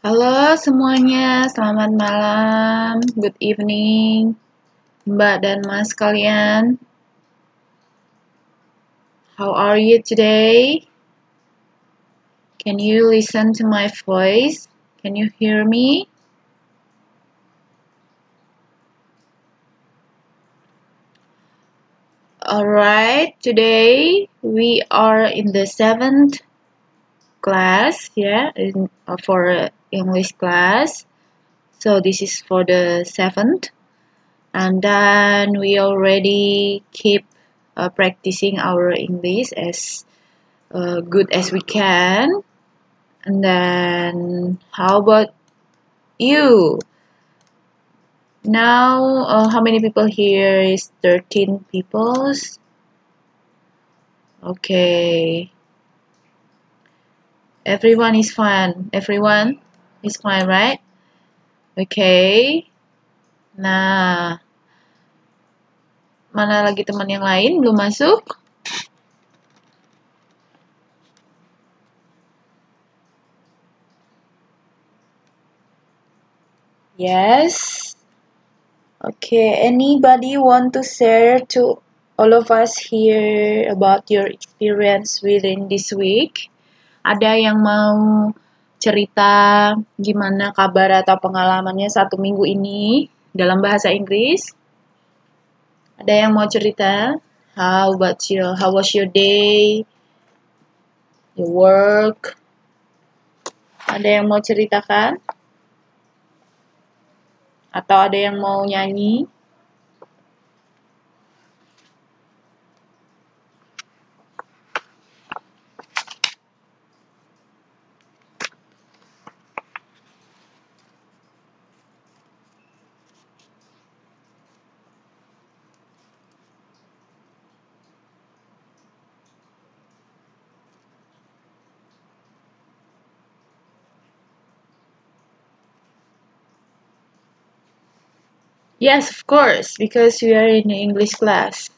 Halo semuanya, selamat malam, good evening, Mbak dan Mas kalian. How are you today? Can you listen to my voice? Can you hear me? Alright, today we are in the 7th class, for English class. So this is for the 7th. And then we already keep practicing our English as good as we can. And then how about you? Now, how many people here? Is 13 people? Okay. Everyone is fine. Everyone is fine, right? Okay. Nah, mana lagi teman yang lain belum masuk? Yes. Okay, anybody want to share to all of us here about your experience within this week? Ada yang mau cerita gimana kabar atau pengalamannya 1 minggu ini dalam bahasa Inggris? Ada yang mau cerita? How was your day? Your work? Ada yang mau ceritakan? Atau ada yang mau nyanyi? Yes, of course, because we are in the English class.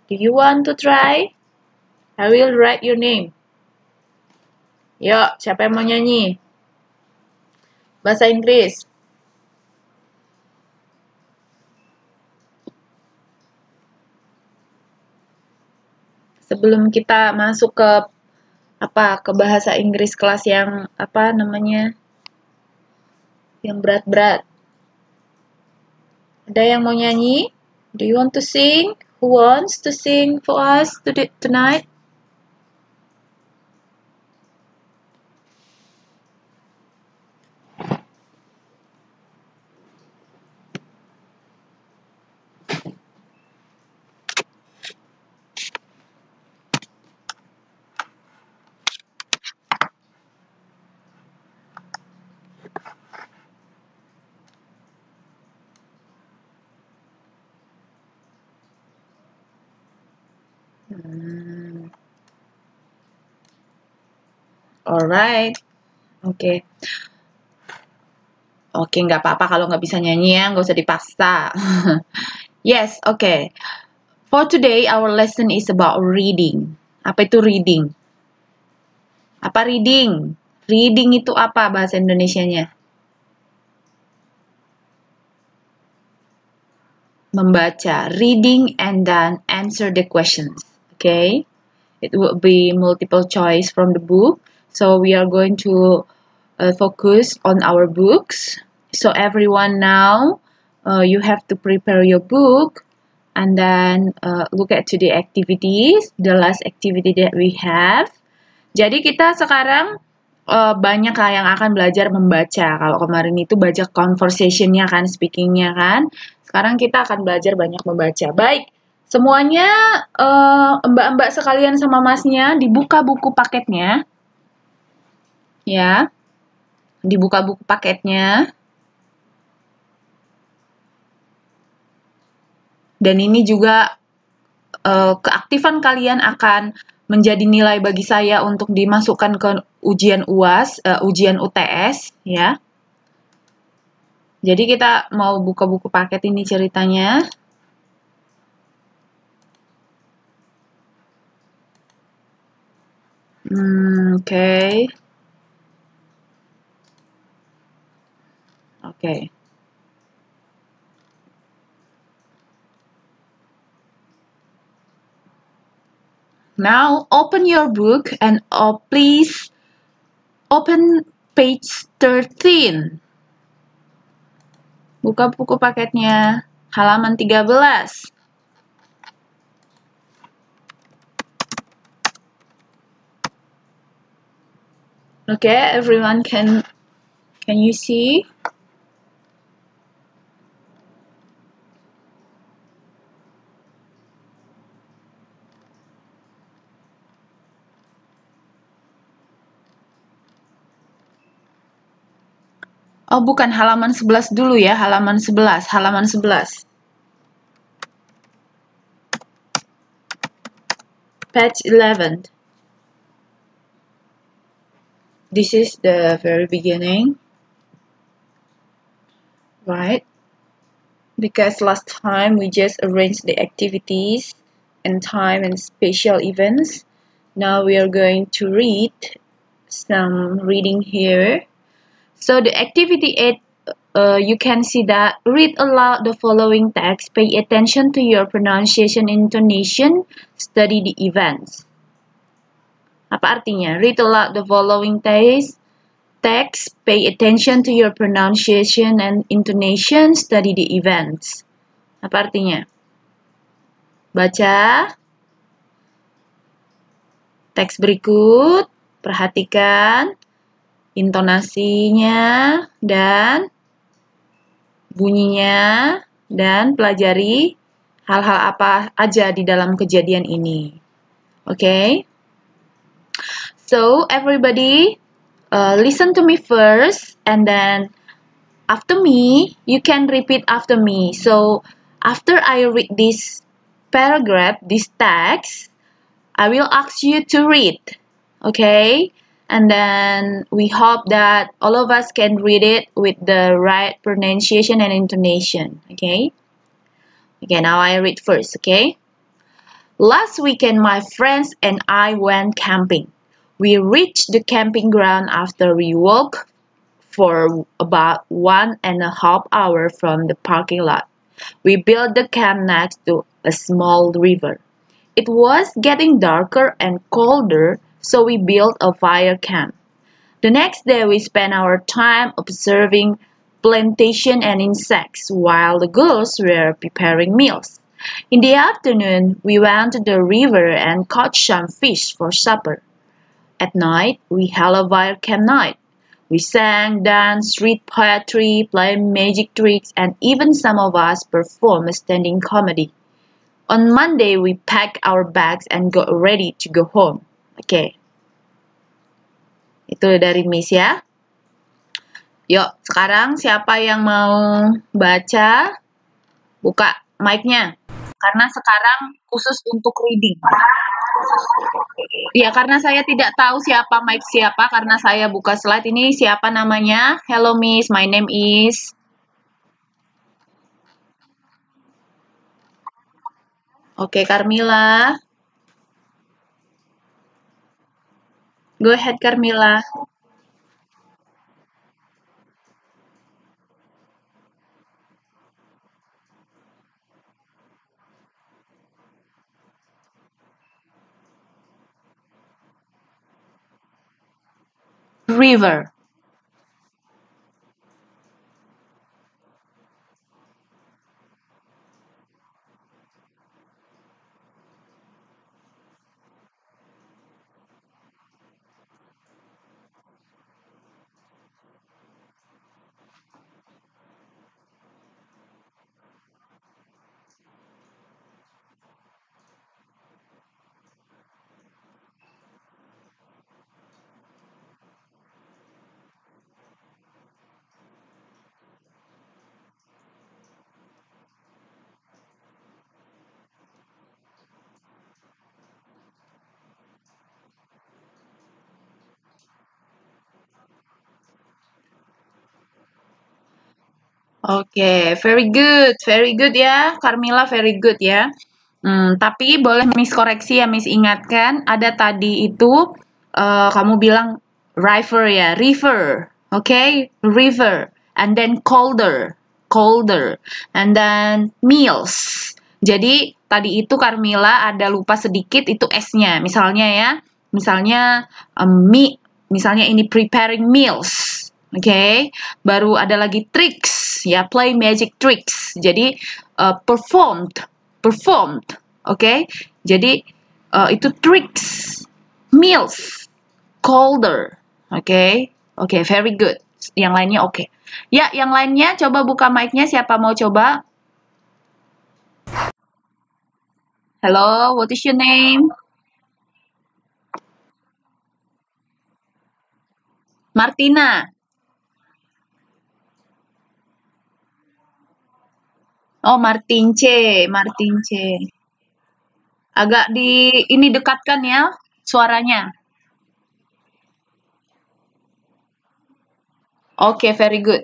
Do you want to try? I will write your name. Yuk, siapa yang mau nyanyi? Bahasa Inggris. Sebelum kita masuk ke bahasa Inggris kelas yang yang berat-berat. Ada yang mau nyanyi? Do you want to sing? Who wants to sing for us tonight? Alright. Oke. Oke, nggak apa-apa kalau nggak bisa nyanyi ya, nggak usah dipaksa. Yes, okay. For today, our lesson is about reading. Apa itu reading? Apa reading? Reading itu apa bahasa Indonesianya? Membaca. Reading and then answer the questions. Okay? It will be multiple choice from the book. So we are going to focus on our books. So everyone now, you have to prepare your book and then look at to the activities, the last activity that we have. Jadi kita sekarang banyak lah yang akan belajar membaca. Kalau kemarin itu baca conversation-nya kan, speaking-nya kan. Sekarang kita akan belajar banyak membaca. Baik, semuanya mbak-mbak sekalian sama masnya dibuka buku paketnya. Ya, dibuka buku paketnya. Dan ini juga keaktifan kalian akan menjadi nilai bagi saya untuk dimasukkan ke ujian UAS, ujian UTS, ya. Jadi kita mau buka buku paket ini ceritanya. Okay. Okay. Now open your book and please open page 13. Buka buku paketnya, halaman 13. Okay, everyone can you see? Oh, bukan, halaman 11 dulu ya, halaman 11. Page 11. This is the very beginning. Right? Because last time we just arranged the activities and time and special events. Now we are going to read some reading here. So the activity 8, you can see that read aloud the following text, pay attention to your pronunciation and intonation, study the events. Apa artinya? Read aloud the following text, pay attention to your pronunciation and intonation, study the events. Apa artinya? Baca teks berikut, perhatikan intonasinya dan bunyinya, dan pelajari hal-hal apa aja di dalam kejadian ini. Okay? So, everybody, listen to me first, and then after me, you can repeat after me. So, after I read this paragraph, this text, I will ask you to read. Okay? And then we hope that all of us can read it with the right pronunciation and intonation. Okay? Okay, now I read first, okay? Last weekend, my friends and I went camping. We reached the camping ground after we walked for about 1.5 hours from the parking lot. We built the camp next to a small river. It was getting darker and colder, so we built a fire camp. The next day, we spent our time observing plantation and insects while the girls were preparing meals. In the afternoon, we went to the river and caught some fish for supper. At night, we held a fire camp night. We sang, danced, read poetry, played magic tricks, and even some of us performed a standing comedy. On Monday, we packed our bags and got ready to go home. Okay. Itu dari Miss ya. Yuk, sekarang siapa yang mau baca? Buka mic-nya. Karena sekarang khusus untuk reading. Ya, karena saya tidak tahu siapa mic siapa, karena saya buka slide ini siapa namanya. Hello Miss, my name is. Oke, Carmilla. Go ahead, Carmilla. River. Oke, very good ya, Carmilla, very good ya. Tapi boleh Miss koreksi ya, Miss ingatkan, ada tadi itu kamu bilang river ya, river, okay, river. and then colder, colder, and then meals. Jadi tadi itu Carmilla ada lupa sedikit itu S-nya. Misalnya ya, misalnya misalnya ini preparing meals. Oke, okay? Baru ada lagi tricks ya, play magic tricks. Jadi performed, oke? Okay? Jadi itu tricks, meals, colder, oke? Okay? Oke, okay, very good. Yang lainnya oke. Okay. Ya, yang lainnya coba buka mic-nya, siapa mau coba? Hello, what is your name? Martina. Oh, Martin C. Agak ini dekatkan ya suaranya. Oke, okay, very good.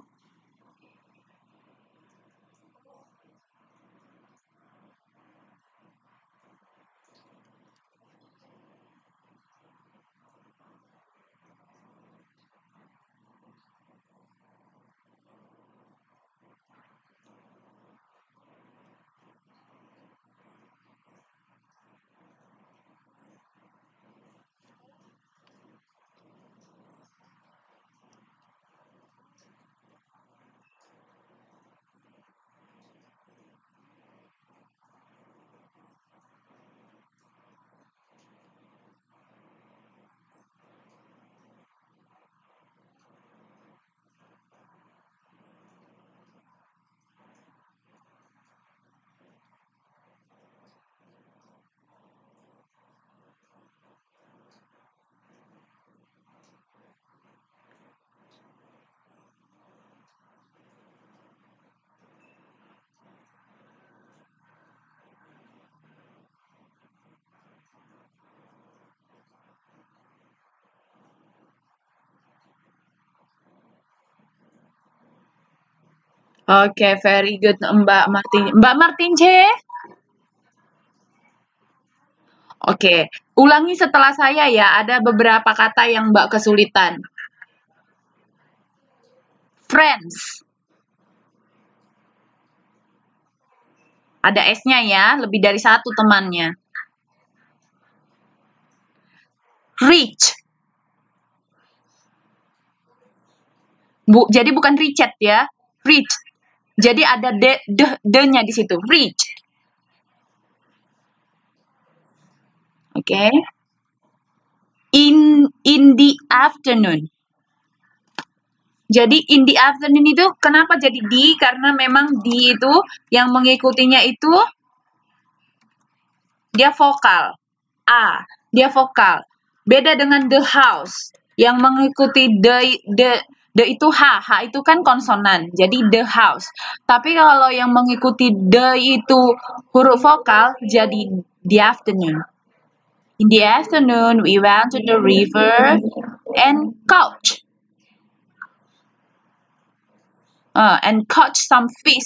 Oke, okay, very good Mbak Martin. Mbak Martin C. Oke, okay. Ulangi setelah saya ya. Ada beberapa kata yang Mbak kesulitan. Friends. Ada S-nya ya, lebih dari satu temannya. Rich. Jadi bukan Richard ya. Rich. Jadi ada D-nya di situ. Rich. Oke. Okay. In the afternoon. Jadi in the afternoon itu kenapa jadi di? Karena memang di itu yang mengikutinya itu dia vokal. A, dia vokal. Beda dengan the house yang mengikuti the itu H itu kan konsonan. Jadi the house. Tapi kalau yang mengikuti the itu huruf vokal jadi the afternoon. In the afternoon we went to the river and caught and caught some fish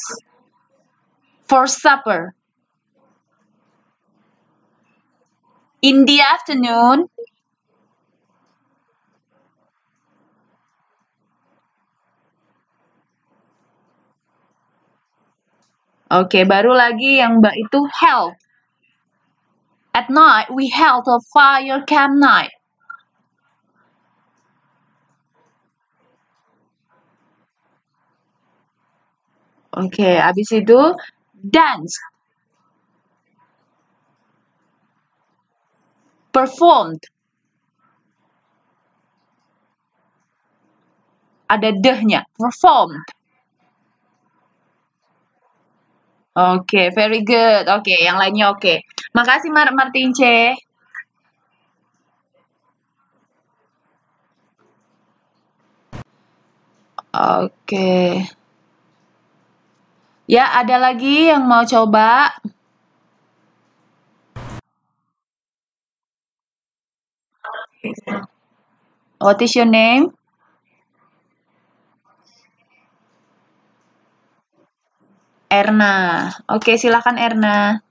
for supper. In the afternoon, Oke, baru lagi yang Mbak itu held. At night, we held a fire camp night. Oke, habis itu dance. Performed. Ada deh-nya. Performed. Oke, very good. Oke, yang lainnya oke. Makasih Martin C. Oke. Ya, ada lagi yang mau coba? What is your name? Erna. Oke, silakan Erna.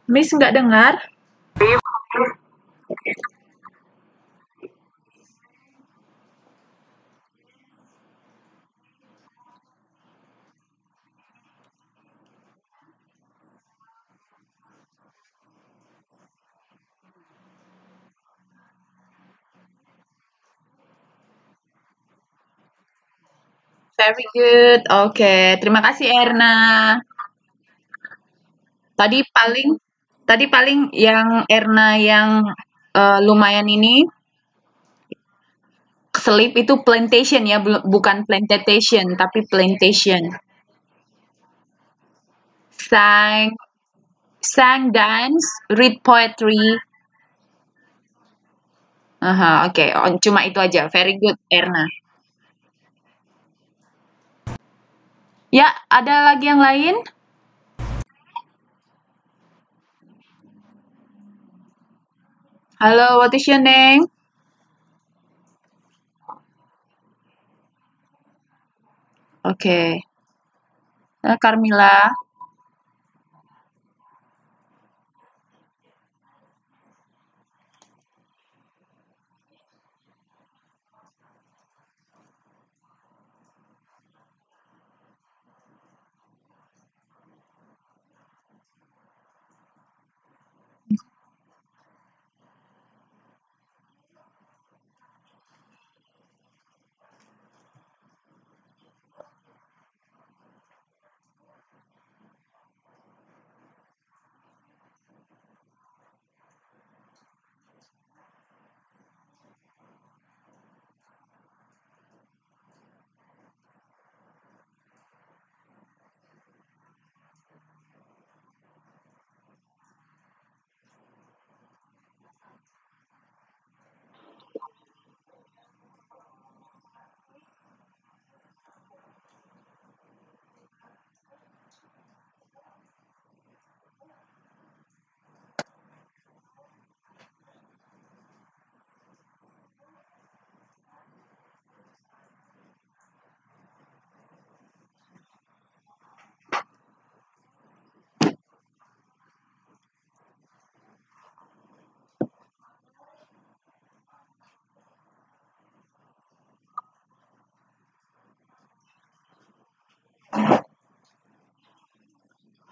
Miss nggak dengar? Very good. Oke, terima kasih Erna. Tadi paling tadi paling yang Erna yang lumayan ini sleep itu plantation ya, bukan plantation tapi plantation. Sang sang dance, read poetry. Aha, oke. Cuma itu aja. Very good, Erna. Ya, ada lagi yang lain? Halo, what is your name? Oke. Carmila.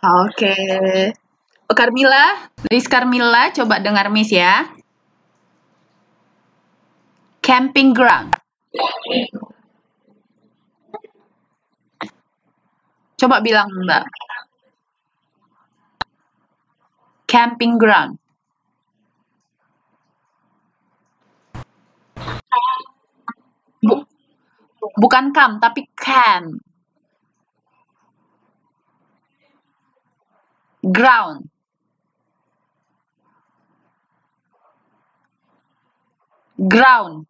Oke. Carmila, Miss Carmila, coba dengar Miss ya. Camping ground. Coba bilang Mbak. Camping ground. Bukan camp, tapi camp. Ground. Ground.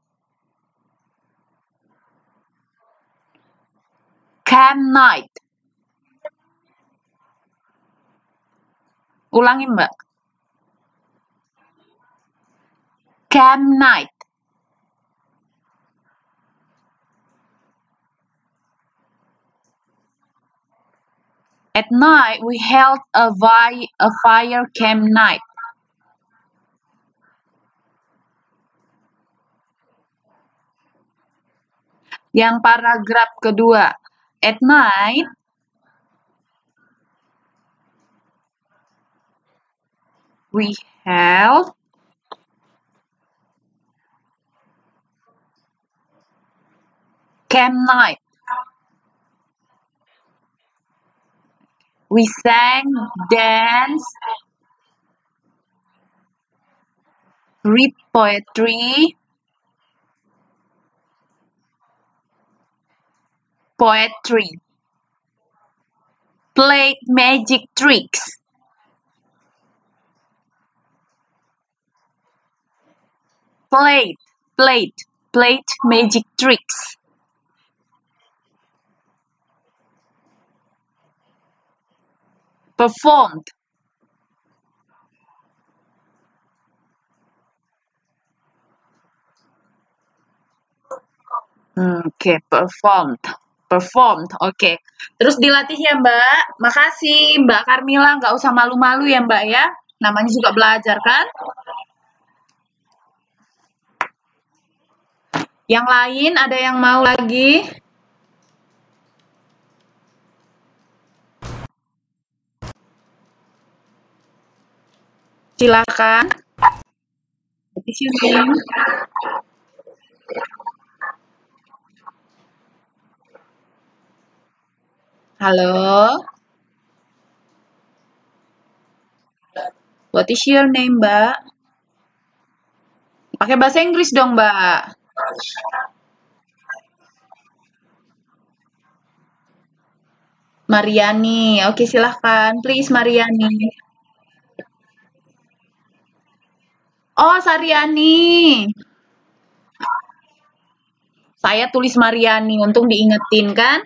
Camp night. Ulangi Mbak. Camp night. At night, we held a fire camp night. Yang paragraf kedua. At night, we held camp night. We sang, danced, read poetry, played magic tricks, played magic tricks, performed, oke, performed, oke. Terus dilatih ya Mbak. Makasih Mbak Carmila, nggak usah malu-malu ya Mbak ya. Namanya juga belajar kan? Yang lain ada yang mau lagi? Silakan. What is your name? Halo. What is your name, Mbak? Pakai bahasa Inggris dong, Mbak. Mariani. Oke, silahkan. Please, Mariani. Oh, Saryani. Saya tulis Mariani untuk diingetin kan?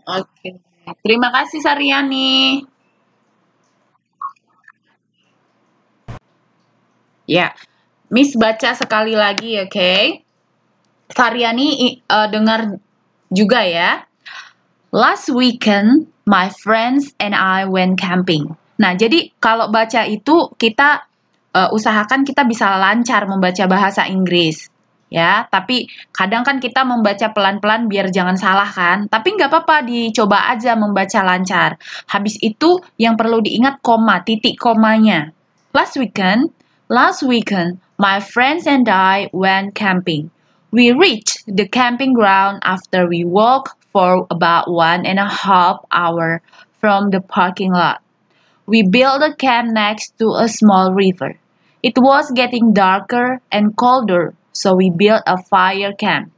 Oke. Terima kasih, Saryani. Ya, Miss baca sekali lagi, oke? Saryani dengar juga ya. Last weekend, my friends and I went camping. Nah, jadi kalau baca itu kita usahakan kita bisa lancar membaca bahasa Inggris. Ya, tapi kadang kan kita membaca pelan-pelan biar jangan salah kan. Tapi nggak apa-apa, dicoba aja membaca lancar. Habis itu yang perlu diingat koma, titik komanya. Last weekend, last weekend, my friends and I went camping. We reached the camping ground after we walked for about 1.5 hours from the parking lot. We built a camp next to a small river. It was getting darker and colder, so we built a fire camp.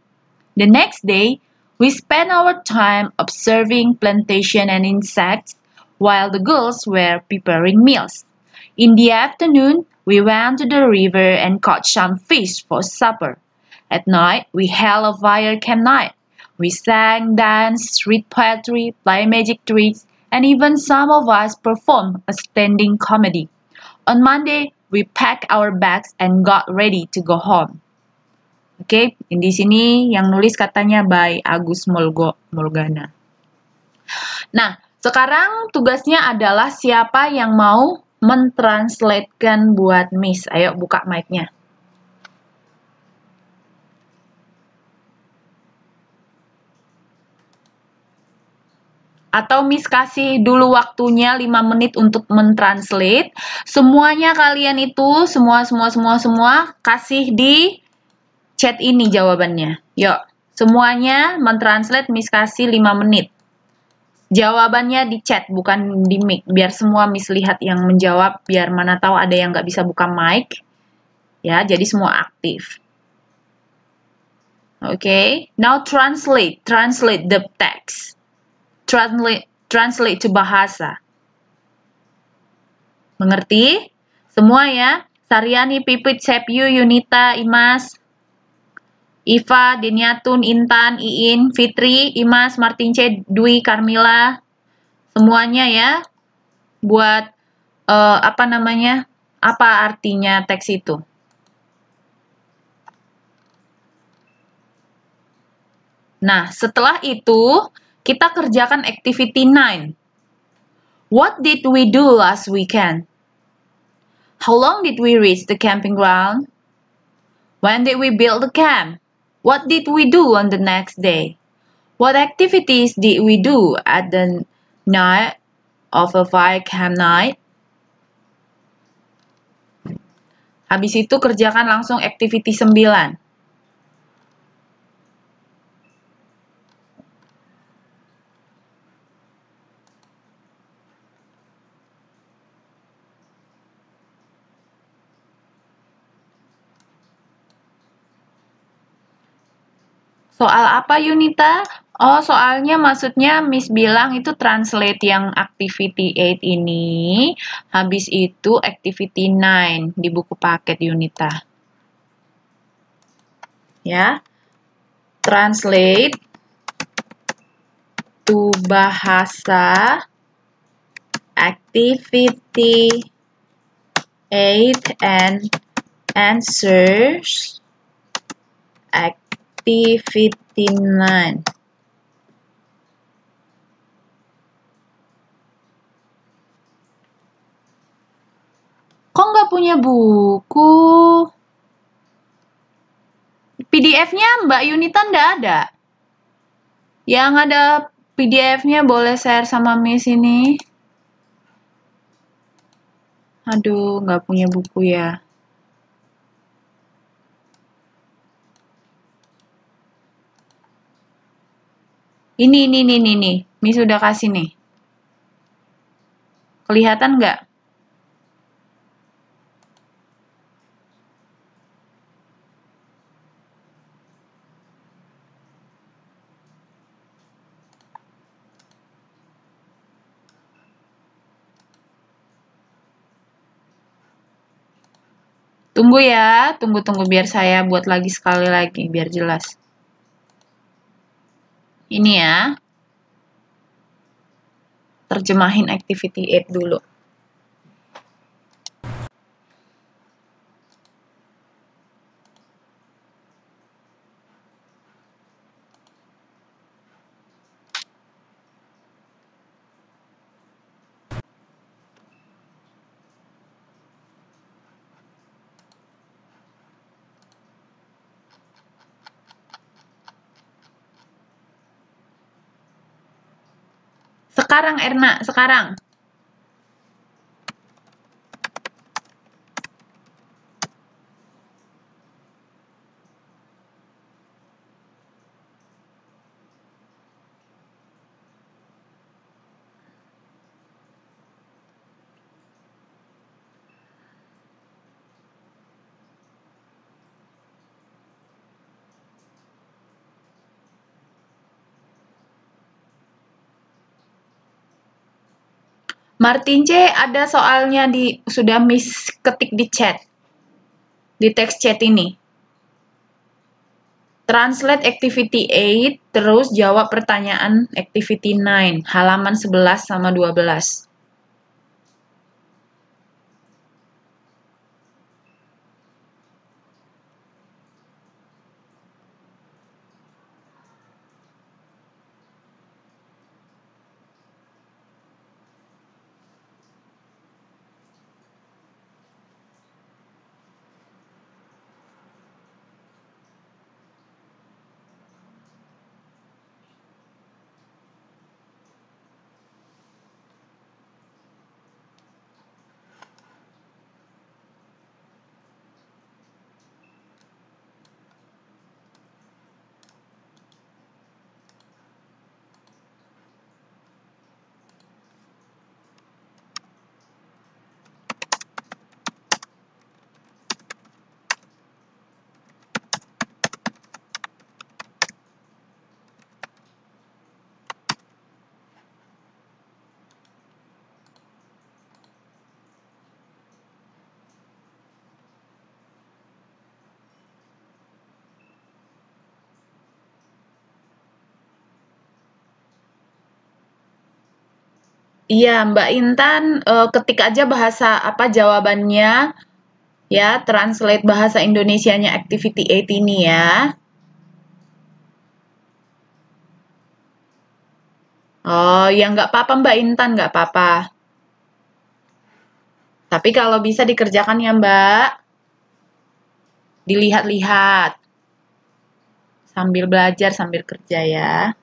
The next day, we spent our time observing plantation and insects while the girls were preparing meals. In the afternoon, we went to the river and caught some fish for supper. At night, we held a fire camp night. We sang, danced, read poetry, played magic tricks, and even some of us performed a standing comedy. On Monday, we packed our bags and got ready to go home. Oke, di sini yang nulis katanya by Agus Mulgana. Nah, sekarang tugasnya adalah siapa yang mau mentranslatekan buat Miss. Ayo buka mic-nya. Atau Miss kasih dulu waktunya 5 menit untuk mentranslate. Semuanya kalian itu, semua kasih di chat ini jawabannya. Yuk, semuanya mentranslate Miss kasih 5 menit. Jawabannya di chat, bukan di mic. Biar semua Miss lihat yang menjawab, biar mana tahu ada yang nggak bisa buka mic. Ya, jadi semua aktif. Okay, now translate the text. Translate to bahasa. Mengerti? Semua ya. Saryani, Pipit, Sepyu, Yunita, Imas, Iva, Deniatun, Intan, Iin, Fitri, Imas, Martince, Dwi, Carmila. Semuanya ya. Buat apa namanya? Apa artinya teks itu? Nah, setelah itu kita kerjakan activity 9. What did we do last weekend? How long did we reach the camping ground? When did we build the camp? What did we do on the next day? What activities did we do at the night of a fire camp night? Habis itu kerjakan langsung activity 9. Soal apa Yunita? Oh, soalnya maksudnya Miss bilang itu translate yang activity 8 ini, habis itu activity 9 di buku paket Yunita. Ya. Translate to bahasa activity 8 and answers activity 9. Kok nggak punya buku? PDF-nya Mbak Yunita nggak ada? Yang ada PDF-nya boleh share sama Miss ini. Aduh, nggak punya buku ya. Ini. Miss udah kasih nih. Kelihatan nggak? Tunggu ya, tunggu biar saya buat lagi sekali lagi, biar jelas. Ini ya. Terjemahin activity 8 dulu. Sekarang Erna, sekarang. Martin C, ada soalnya sudah Miss ketik di chat. Di teks chat ini. Translate activity 8, terus jawab pertanyaan activity 9, halaman 11 sama 12. Iya, Mbak Intan, ketik aja bahasa apa jawabannya, ya, translate bahasa Indonesianya Activity 8 ini ya. Oh, ya nggak apa-apa Mbak Intan, nggak apa-apa. Tapi kalau bisa dikerjakan ya Mbak, dilihat-lihat, sambil belajar, sambil kerja ya.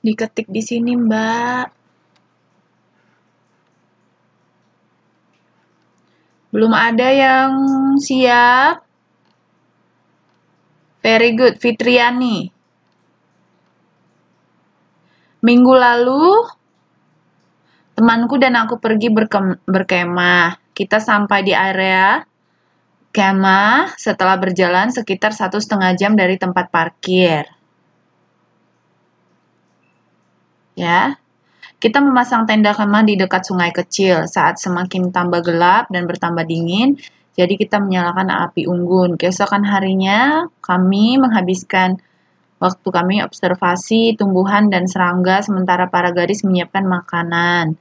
Diketik di sini, Mbak. Belum ada yang siap? Very good, Fitriani. Minggu lalu, temanku dan aku pergi berkemah. Kita sampai di area kemah setelah berjalan sekitar 1,5 jam dari tempat parkir. Ya, kita memasang tenda kemah di dekat sungai kecil. Saat semakin tambah gelap dan bertambah dingin, jadi kita menyalakan api unggun. Keesokan harinya, kami menghabiskan waktu kami observasi tumbuhan dan serangga, sementara para gadis menyiapkan makanan.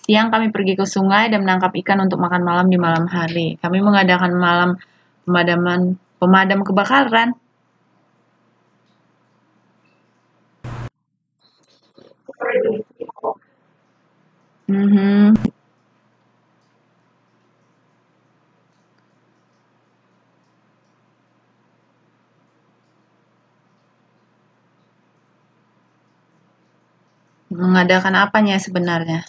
Siang kami pergi ke sungai dan menangkap ikan untuk makan malam di malam hari. Kami mengadakan malam pemadam kebakaran. Mengadakan apanya sebenarnya?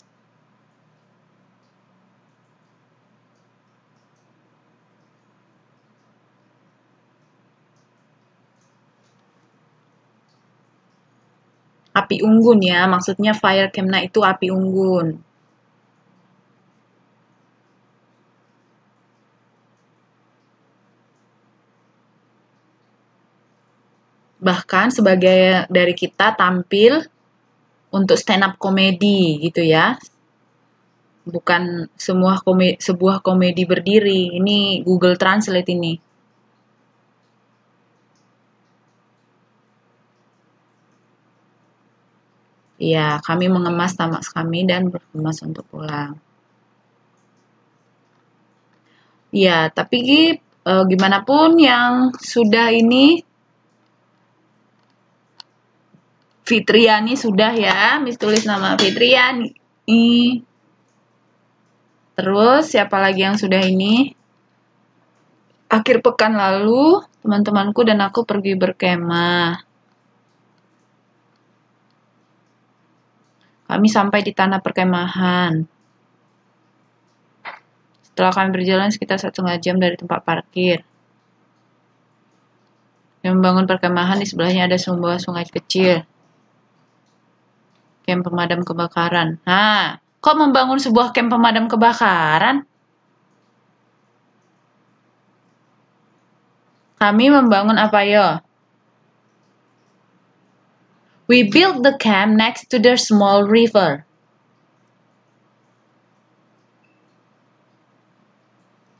Api unggun ya, maksudnya fire camp itu api unggun. Bahkan sebagai dari kita tampil untuk stand up komedi gitu ya. Bukan sebuah komedi berdiri. Ini Google Translate ini. Ya, kami mengemas tamak kami dan berkemas untuk pulang. Ya, tapi gimana pun yang sudah ini, Fitriani sudah ya, Miss tulis nama Fitriani. Terus siapa lagi yang sudah ini? Akhir pekan lalu, teman-temanku dan aku pergi berkemah. Kami sampai di tanah perkemahan. Setelah kami berjalan sekitar 1,5 jam dari tempat parkir. Yang membangun perkemahan di sebelahnya ada sebuah sungai kecil. Camp pemadam kebakaran. Nah, kok membangun sebuah camp pemadam kebakaran? Kami membangun apa yo? We built the camp next to the small river.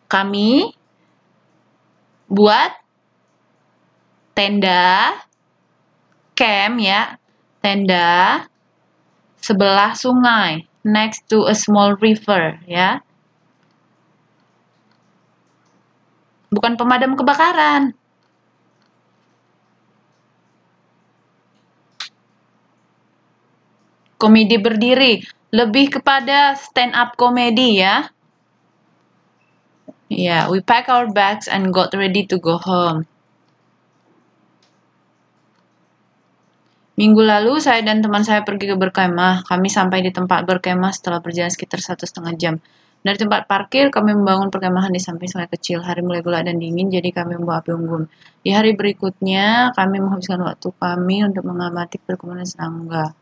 Kami buat tenda camp ya, tenda sebelah sungai, next to a small river ya. Bukan pemadam kebakaran. Komedi berdiri, lebih kepada stand up komedi ya. Yeah, we pack our bags and got ready to go home. Minggu lalu, saya dan teman saya pergi ke berkemah. Kami sampai di tempat berkemah setelah berjalan sekitar 1,5 jam. Dari tempat parkir, kami membangun perkemahan di samping sungai kecil. Hari mulai gelap dan dingin, jadi kami membawa api unggun. Di hari berikutnya, kami menghabiskan waktu kami untuk mengamati perkebunan serangga.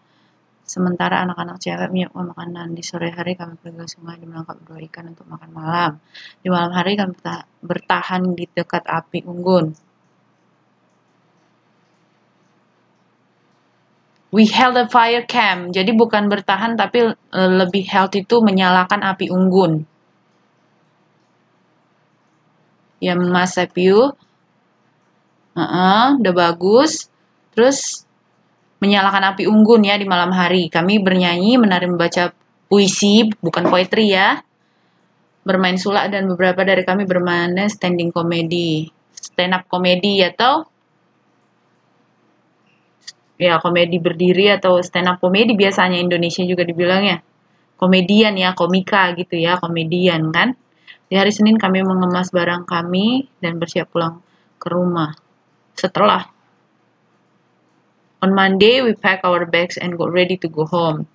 Sementara anak-anak cewek menyiapkan makanan. Di sore hari kami pergi ke sungai dan menangkap 2 ikan untuk makan malam. Di malam hari kami bertahan di dekat api unggun. We held a fire camp. Jadi bukan bertahan tapi lebih held itu menyalakan api unggun. Ya Mas Sepio. Udah bagus. Terus menyalakan api unggun ya di malam hari. Kami bernyanyi, menari, membaca puisi, bukan poetry ya. Bermain sulak dan beberapa dari kami bermain standing comedy. Stand up comedy atau ya komedi berdiri atau stand up komedi biasanya Indonesia juga dibilangnya. Komedian ya, komika gitu ya, komedian kan. Di hari Senin kami mengemas barang kami dan bersiap pulang ke rumah. Setelah On Monday, we pack our bags and got ready to go home.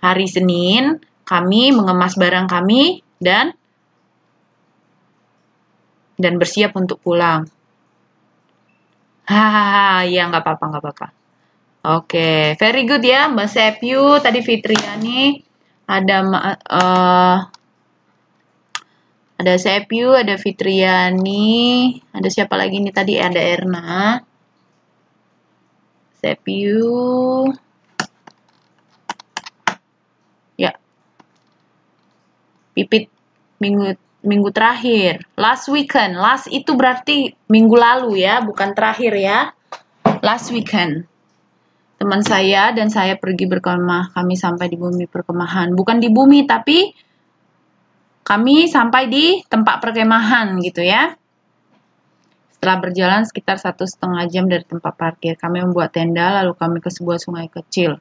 Hari Senin, kami mengemas barang kami dan bersiap untuk pulang. Hahaha, ya nggak apa-apa. Oke, very good ya, Mbak Sepyu, tadi Fitriani, ada Sepyu, ada Fitriani, ada siapa lagi nih tadi? Ada Erna, Sepyu, ya, Pipit minggu terakhir, last weekend, last itu berarti minggu lalu ya, bukan terakhir ya, last weekend. Teman saya dan saya pergi berkemah. Kami sampai di bumi perkemahan. Bukan di bumi, tapi kami sampai di tempat perkemahan gitu ya. Setelah berjalan sekitar 1,5 jam dari tempat parkir, kami membuat tenda, lalu kami ke sebuah sungai kecil.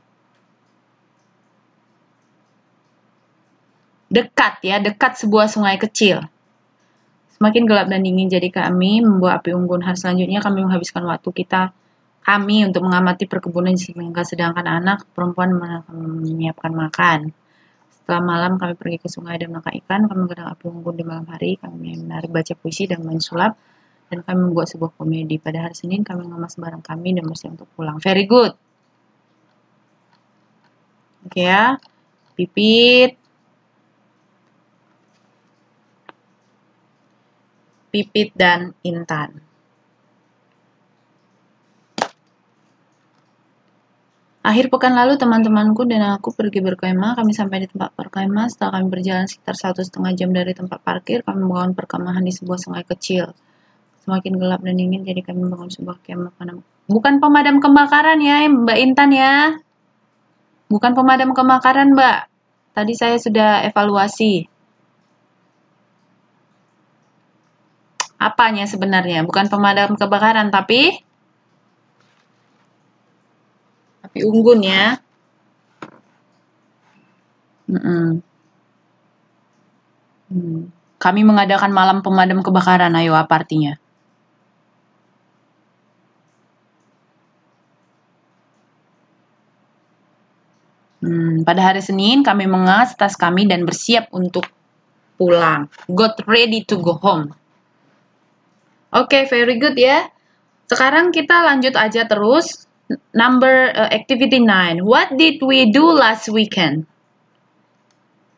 Dekat sebuah sungai kecil. Semakin gelap dan dingin, jadi kami membuat api unggun. Hari selanjutnya kami menghabiskan waktu kami untuk mengamati perkebunan sedangkan anak perempuan menyiapkan makan. Setelah malam kami pergi ke sungai dan menangkap ikan. Kami menggunakan api unggun di malam hari. Kami menarik baca puisi dan main sulap. Dan kami membuat sebuah komedi. Pada hari Senin kami mengemas barang kami dan bersiap untuk pulang. Very good. Oke ya. Pipit dan Intan. Akhir pekan lalu, teman-temanku dan aku pergi berkemah. Kami sampai di tempat perkemah. Setelah kami berjalan sekitar 1,5 jam dari tempat parkir, kami membangun perkemahan di sebuah sungai kecil. Semakin gelap dan dingin, jadi kami membangun sebuah kemah. Bukan pemadam kebakaran ya, Mbak Intan ya. Bukan pemadam kebakaran, Mbak. Tadi saya sudah evaluasi. Apanya sebenarnya? Bukan pemadam kebakaran, tapi api unggun ya. Kami mengadakan malam pemadam kebakaran. Ayo, apa artinya? Pada hari Senin, kami mengas tas kami dan bersiap untuk pulang. Got ready to go home. Oke, very good ya. Sekarang kita lanjut aja terus. Activity 9. What did we do last weekend?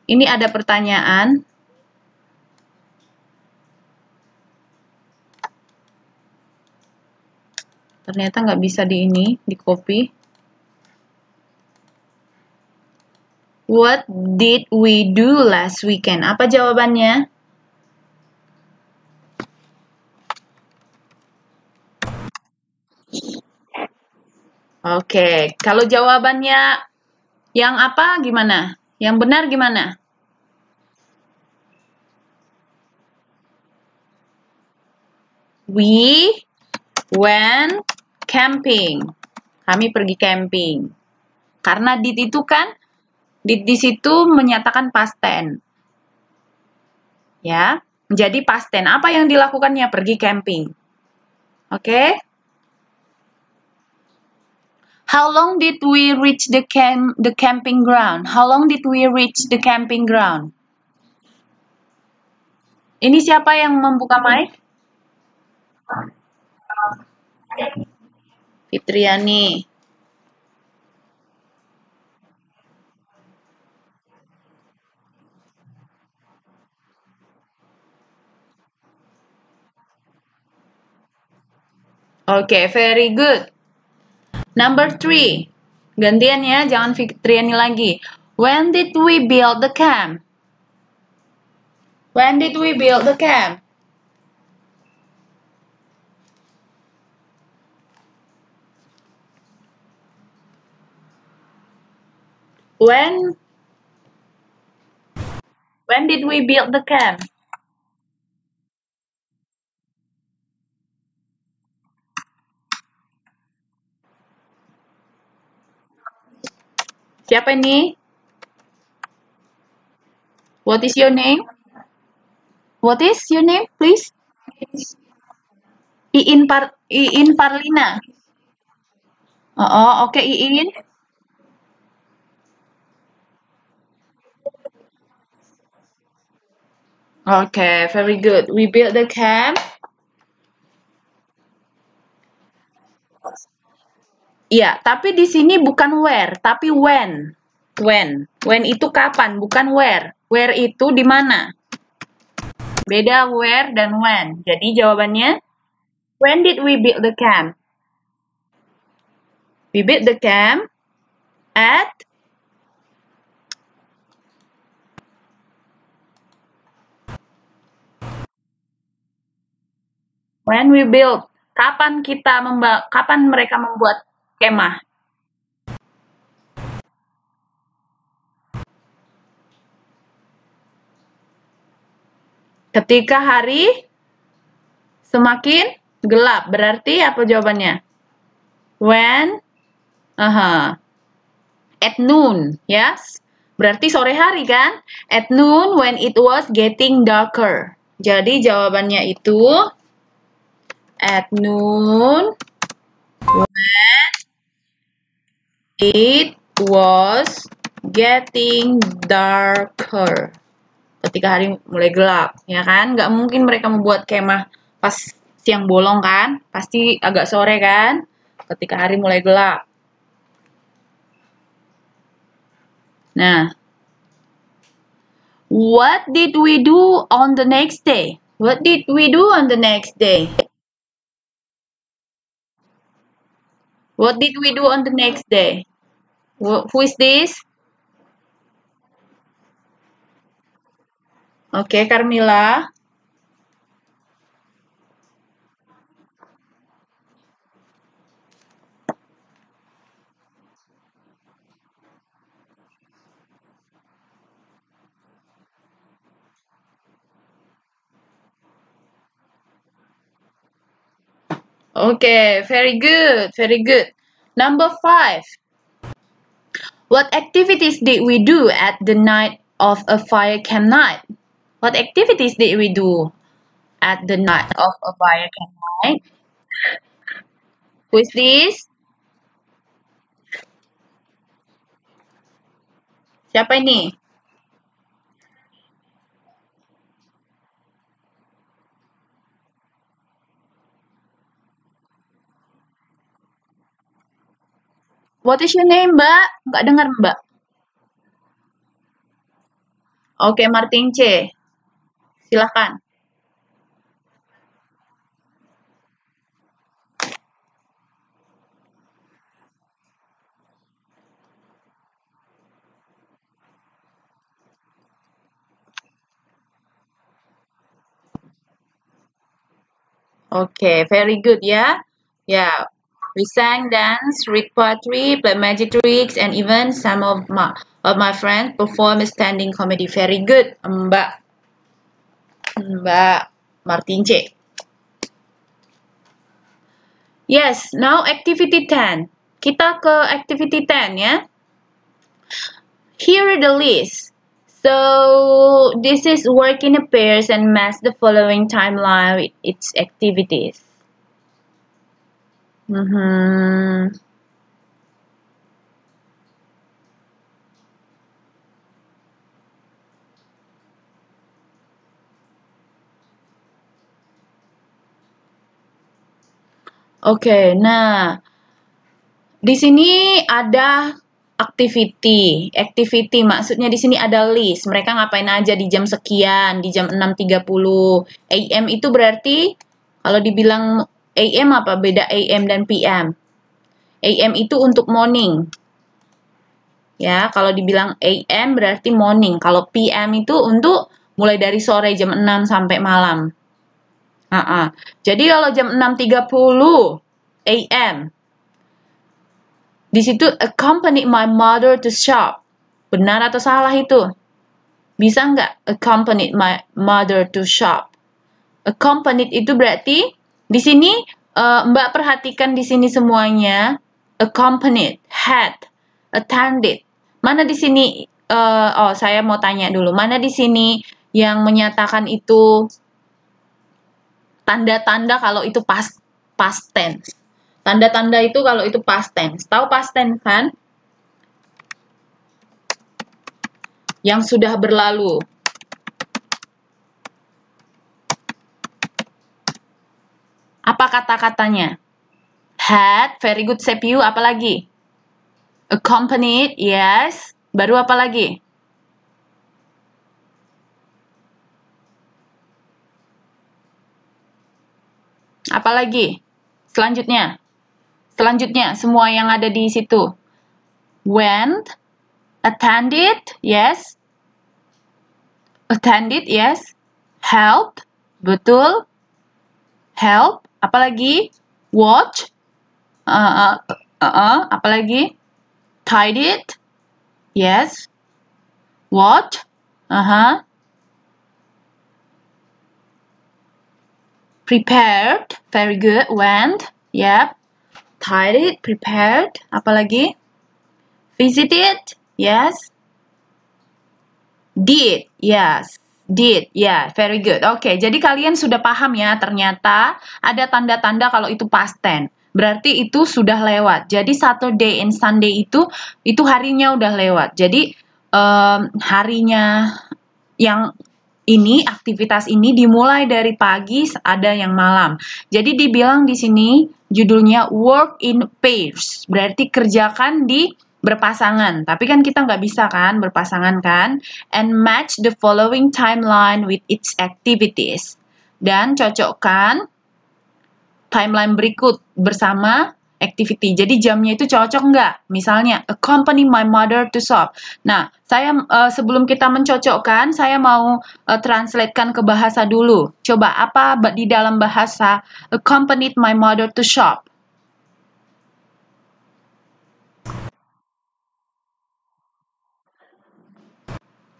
Ini ada pertanyaan. Ternyata nggak bisa di copy. What did we do last weekend? Apa jawabannya? Oke, kalau jawabannya yang apa gimana? Yang benar gimana? We went camping. Kami pergi camping. Karena did itu kan, did di situ menyatakan past tense. Ya, menjadi past tense. Apa yang dilakukannya? Pergi camping. Oke? How long did we reach the camping ground? How long did we reach the camping ground? Ini siapa yang membuka mic? Fitriani. Oke, very good. Number 3. Gantian ya, jangan Fitriani lagi. When did we build the camp? When did we build the camp? When did we build the camp? Siapa ini? What is your name? What is your name, please? Iin Parlina. Oh, oke, Iin. Okay, very good. We built the camp. Iya, tapi di sini bukan where, tapi when. When. When itu kapan, bukan where. Where itu di mana? Beda where dan when. Jadi jawabannya, when did we build the camp? We built the camp at when we built. Kapan mereka membuat kemah? Ketika hari semakin gelap. Berarti apa jawabannya? When at noon, yes. Berarti sore hari kan? At noon when it was getting darker. Jadi jawabannya itu at noon when it was getting darker. Ketika hari mulai gelap, ya kan? Nggak mungkin mereka membuat kemah pas siang bolong kan? Pasti agak sore kan? Ketika hari mulai gelap. Nah, what did we do on the next day? What did we do on the next day? What did we do on the next day? Who is this? Okay, Carmilla. Okay, very good, very good. Number 5. What activities did we do at the night of a fire camp night? What activities did we do at the night of a fire camp night? Who is this? Siapa ini? What is your name, Mbak? Nggak dengar, Mbak. Oke, Martin C. Silahkan. Okay, very good, ya. Yeah, we sang, dance, read poetry, play magic tricks, and even some of my friends perform standing comedy. Very good, Mbak Martin C. Yes, now activity 10. Kita ke activity 10 ya. Here are the list. So this is work in a pairs and match the following timeline with its activities. Oke, nah di sini ada activity. Activity maksudnya di sini ada list. Mereka ngapain aja di jam sekian, di jam 6.30 AM itu berarti kalau dibilang AM apa beda AM dan PM? AM itu untuk morning. Ya, kalau dibilang AM berarti morning. Kalau PM itu untuk mulai dari sore jam 6 sampai malam. Jadi kalau jam 6.30 AM di situ accompany my mother to shop. Benar atau salah itu? Bisa nggak accompany my mother to shop? Accompanied itu berarti di sini Mbak perhatikan di sini semuanya accompanied, had, attended. Mana di sini saya mau tanya dulu. Mana di sini yang menyatakan itu tanda-tanda kalau itu past tense. Tanda-tanda itu kalau itu past tense. Tahu past tense kan? Yang sudah berlalu. Apa kata-katanya? Had, very good CPU, apa lagi? Accompanied, yes. Baru apa lagi? Apa lagi? Selanjutnya. Selanjutnya, semua yang ada di situ. Went, attended, yes. Attended, yes. Help, betul. Help, apalagi? Watch, apalagi? Tidied, yes. Watch, Prepared, very good. Went, yep. Tidied, prepared, apalagi? Visited, yes. Did, yes. Did, yeah, very good. Oke, jadi kalian sudah paham ya, ternyata ada tanda-tanda kalau itu past tense. Berarti itu sudah lewat. Jadi Saturday and Sunday itu harinya udah lewat. Jadi harinya yang ini, aktivitas ini dimulai dari pagi, ada yang malam. Jadi dibilang di sini judulnya work in pairs. Berarti kerjakan di berpasangan, tapi kan kita nggak bisa kan berpasangan kan, and match the following timeline with its activities, dan cocokkan timeline berikut bersama activity. Jadi jamnya itu cocok nggak? Misalnya accompany my mother to shop. Nah, saya sebelum kita mencocokkan, saya mau translatekan ke bahasa dulu. Coba apa di dalam bahasa accompanied my mother to shop?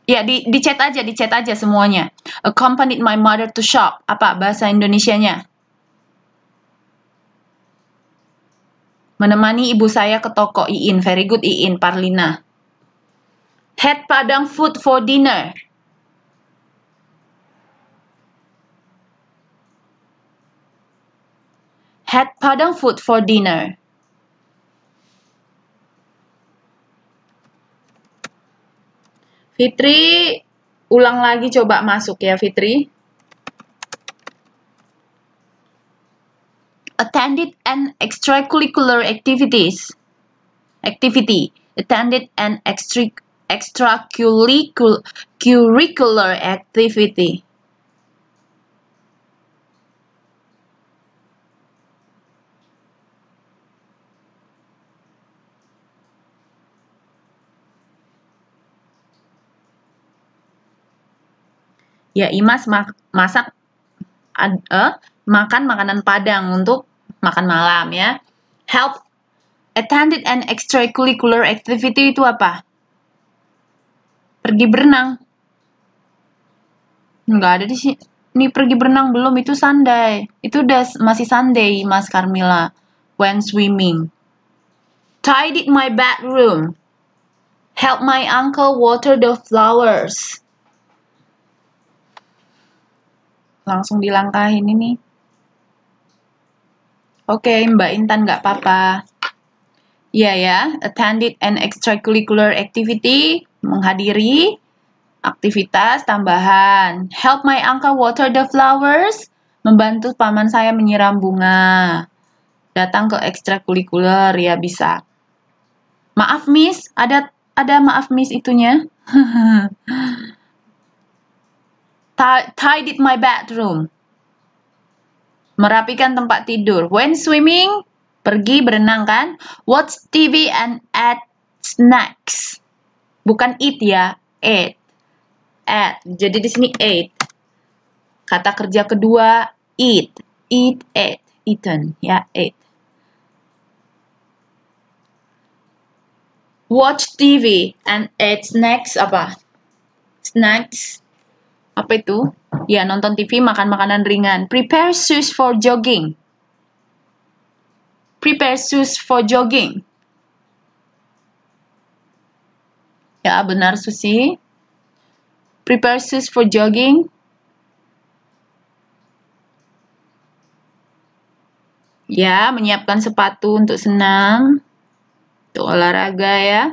Ya, di chat aja semuanya. Accompanied my mother to shop. Apa bahasa Indonesianya? Menemani ibu saya ke toko. Iin, very good Iin, Parlina. Had Padang food for dinner. Had Padang food for dinner. Fitri, ulang lagi coba masuk ya Fitri. Attended an extracurricular activities. Activity. Attended an extracurricular activity. Ya, Imas masak makan makanan Padang untuk makan malam ya. Help attended an extracurricular activity itu apa? Pergi berenang. Nggak ada di sini. Ini pergi berenang belum, itu Sunday. Itu udah masih Sunday, Mas Carmila. When swimming. Tidied my bedroom. Help my uncle water the flowers. Langsung dilangkahin ini. Oke, Mbak Intan nggak apa-apa. Iya ya, attended an extracurricular activity, menghadiri aktivitas tambahan. Help my uncle water the flowers, membantu paman saya menyiram bunga. Datang ke ekstrakurikuler ya bisa. Maaf Miss, ada maaf Miss itunya. Tidied my bedroom. Merapikan tempat tidur. When swimming, pergi berenang kan? Watch TV and add snacks. Bukan eat ya, add. Add. Jadi di sini eat. Kata kerja kedua eat. Eat, ate, eaten ya, ate. Watch TV and add snacks apa? Snacks. Apa itu? Ya, nonton TV, makan makanan ringan. Prepare shoes for jogging. Prepare shoes for jogging. Ya, benar Susi. Prepare shoes for jogging. Ya, menyiapkan sepatu untuk senam, untuk olahraga ya.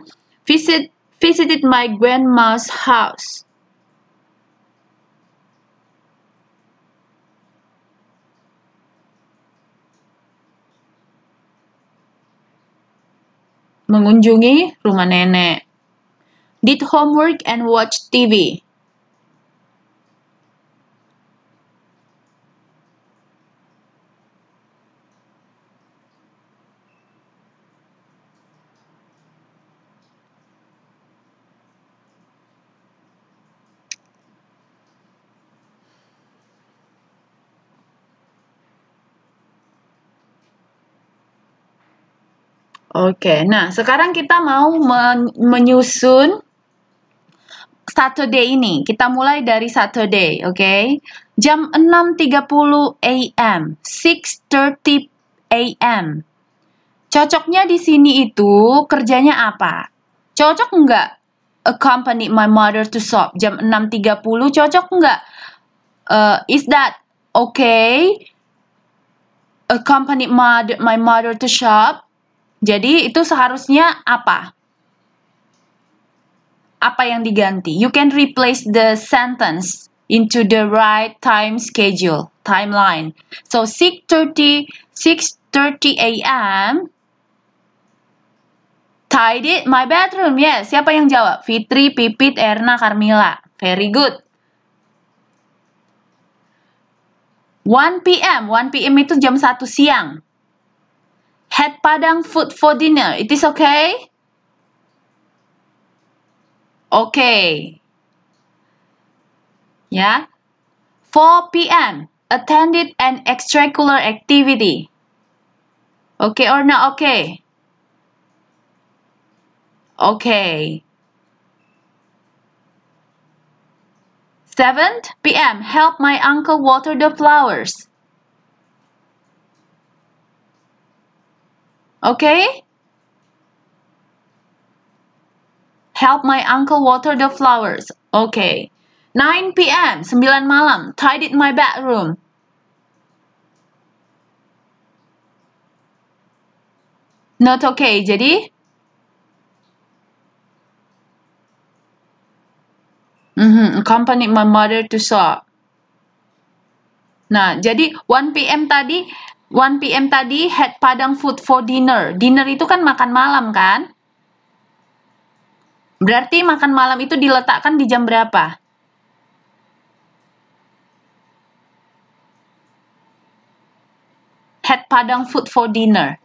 Visited my grandma's house. Mengunjungi rumah nenek. Did homework and watch TV. Oke, nah sekarang kita mau menyusun Saturday ini. Kita mulai dari Saturday, oke? Jam 6.30 AM, 6:30 AM. Cocoknya di sini itu kerjanya apa? Cocok nggak accompany my mother to shop jam 6.30? Cocok nggak? Is that okay? Accompany my mother to shop. Jadi itu seharusnya apa? Apa yang diganti? You can replace the sentence into the right time schedule, timeline. So 6:30 AM. Tidied my bedroom. Yes, siapa yang jawab? Fitri, Pipit, Erna, Carmila. Very good. 1 PM. 1 PM itu jam 1 siang. Had Padang food for dinner. It is okay? Okay. Ya. 4 PM. Attended an extracurricular activity. Okay or not okay? Okay. 7 PM. Help my uncle water the flowers. Okay? Help my uncle water the flowers. Okay. 9 PM. 9 malam. Tidied my bedroom. Not okay. Jadi? Accompany my mother to shop. Nah, jadi 1 PM tadi had Padang food for dinner. Dinner itu kan makan malam kan? Berarti makan malam itu diletakkan di jam berapa? Had Padang food for dinner.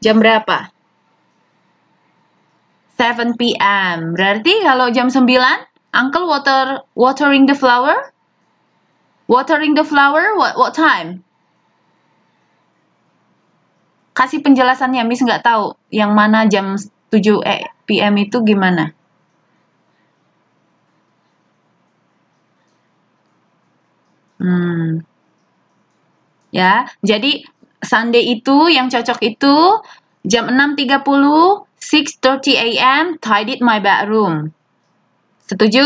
Jam berapa? 7 PM. Berarti kalau jam 9, Uncle watering the flower? Watering the flower, what time? Kasih penjelasannya, Miss nggak tahu yang mana jam 7 PM itu gimana. Ya, jadi Sunday itu yang cocok itu jam 6.30, 6:30 AM, tidied my bedroom. Setuju?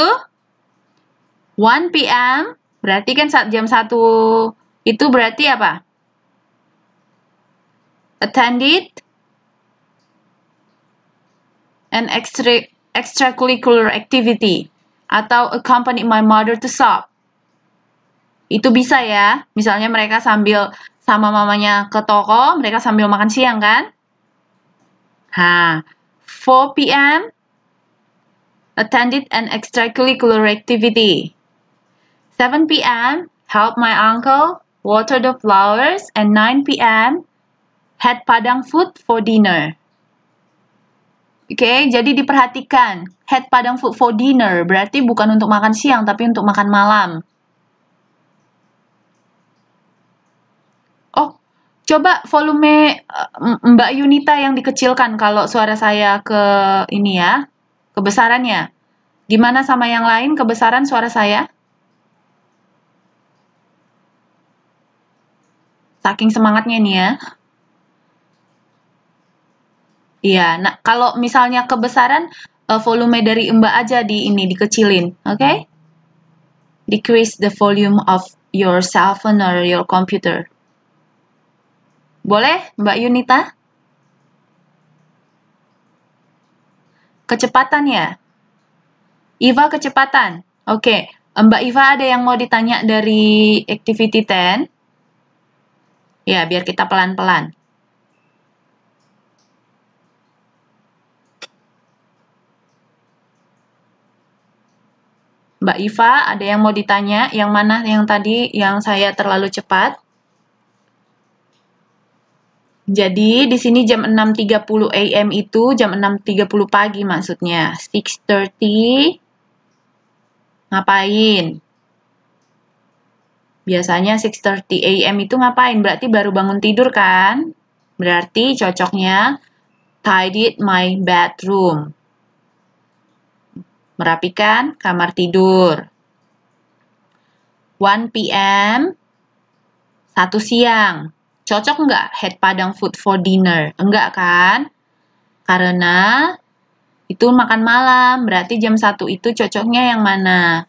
1 PM, berarti kan jam 1 itu berarti apa? Attended an extracurricular activity atau accompany my mother to shop. Itu bisa ya, misalnya mereka sambil sama mamanya ke toko, mereka sambil makan siang kan? 4 PM, attended an extracurricular activity. 7 PM, help my uncle water the flowers, and 9 PM, had Padang food for dinner. Oke, jadi diperhatikan, had Padang food for dinner berarti bukan untuk makan siang, tapi untuk makan malam. Oh, coba volume Mbak Yunita yang dikecilkan kalau suara saya ke ini ya, kebesarannya. Gimana sama yang lain kebesaran suara saya? Saking semangatnya nih ya. Iya, nah kalau misalnya kebesaran volume dari Mbak aja dikecilin, oke? Decrease the volume of your cell phone or your computer. Boleh, Mbak Yunita? Kecepatan ya? Iva kecepatan. Oke, Mbak Iva ada yang mau ditanya dari activity 10? Ya, biar kita pelan-pelan. Mbak Iva, ada yang mau ditanya? Yang mana yang tadi yang saya terlalu cepat? Jadi, di sini jam 6.30 AM itu jam 6.30 pagi maksudnya. 6:30 ngapain? Biasanya 6:30 AM itu ngapain? Berarti baru bangun tidur kan? Berarti cocoknya tidied my bedroom. Merapikan kamar tidur. 1 PM 1 siang. Cocok nggak had Padang food for dinner? Enggak kan? Karena itu makan malam. Berarti jam 1 itu cocoknya yang mana?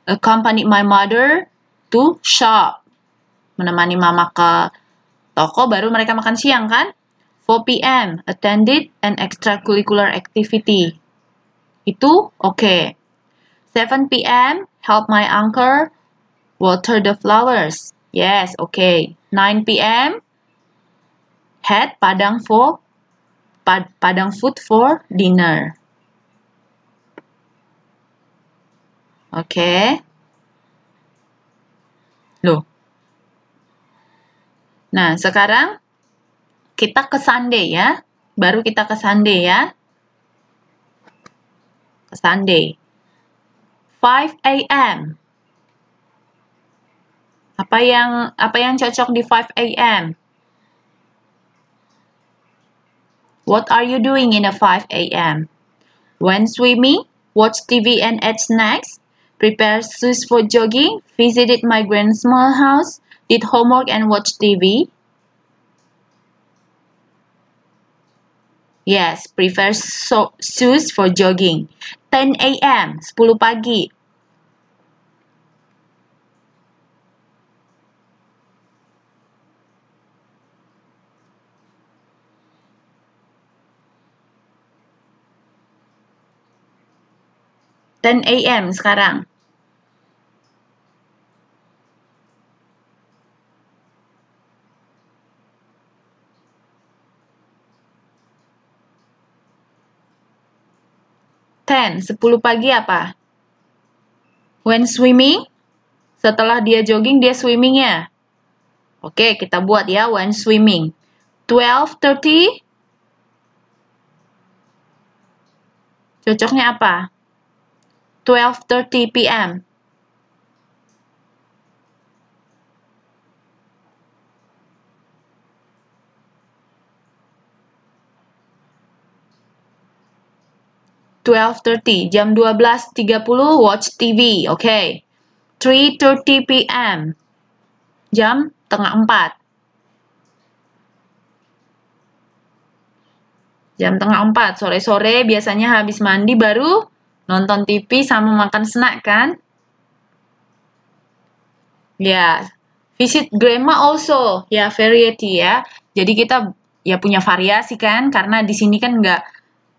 Accompany my mother to shop. Menemani mama ke toko baru mereka makan siang kan? 4 PM attended an extracurricular activity. Itu oke. 7 PM help my uncle water the flowers. Yes, okay. 9 PM had Padang food for dinner. Oke. Loh. Nah, sekarang kita ke Sunday ya. Baru kita ke Sunday ya. Ke Sunday. 5 AM. Apa yang cocok di 5 AM? What are you doing in a 5 AM? Went swimming, watched TV and ate snacks, prepared shoes for jogging, visited my grandma's house, did homework and watched TV. Yes, prepare shoes for jogging. 10 AM, 10 pagi. AM sekarang. Sepuluh pagi apa? When swimming, setelah dia jogging, dia swimming ya. Oke, kita buat ya, when swimming. 12:30, cocoknya apa? 12:30 PM. Jam 12.30 watch TV, oke. 3:30 PM. Jam 3:30. Jam 3:30, sore-sore biasanya habis mandi baru nonton TV sama makan snack kan? Ya, visit grandma also, ya variety ya. Jadi kita ya punya variasi kan, karena di sini kan nggak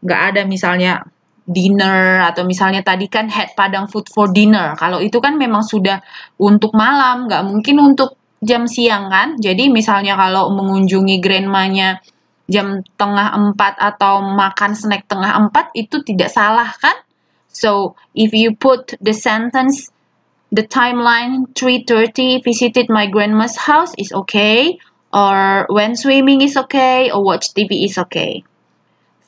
ada misalnya dinner atau misalnya tadi kan had Padang food for dinner. Kalau itu kan memang sudah untuk malam, nggak mungkin untuk jam siang kan. Jadi misalnya kalau mengunjungi grandmanya jam 3:30 atau makan snack 3:30 itu tidak salah kan? So, if you put the sentence, the timeline 3:30 visited my grandma's house is okay, or when swimming is okay, or watch TV is okay.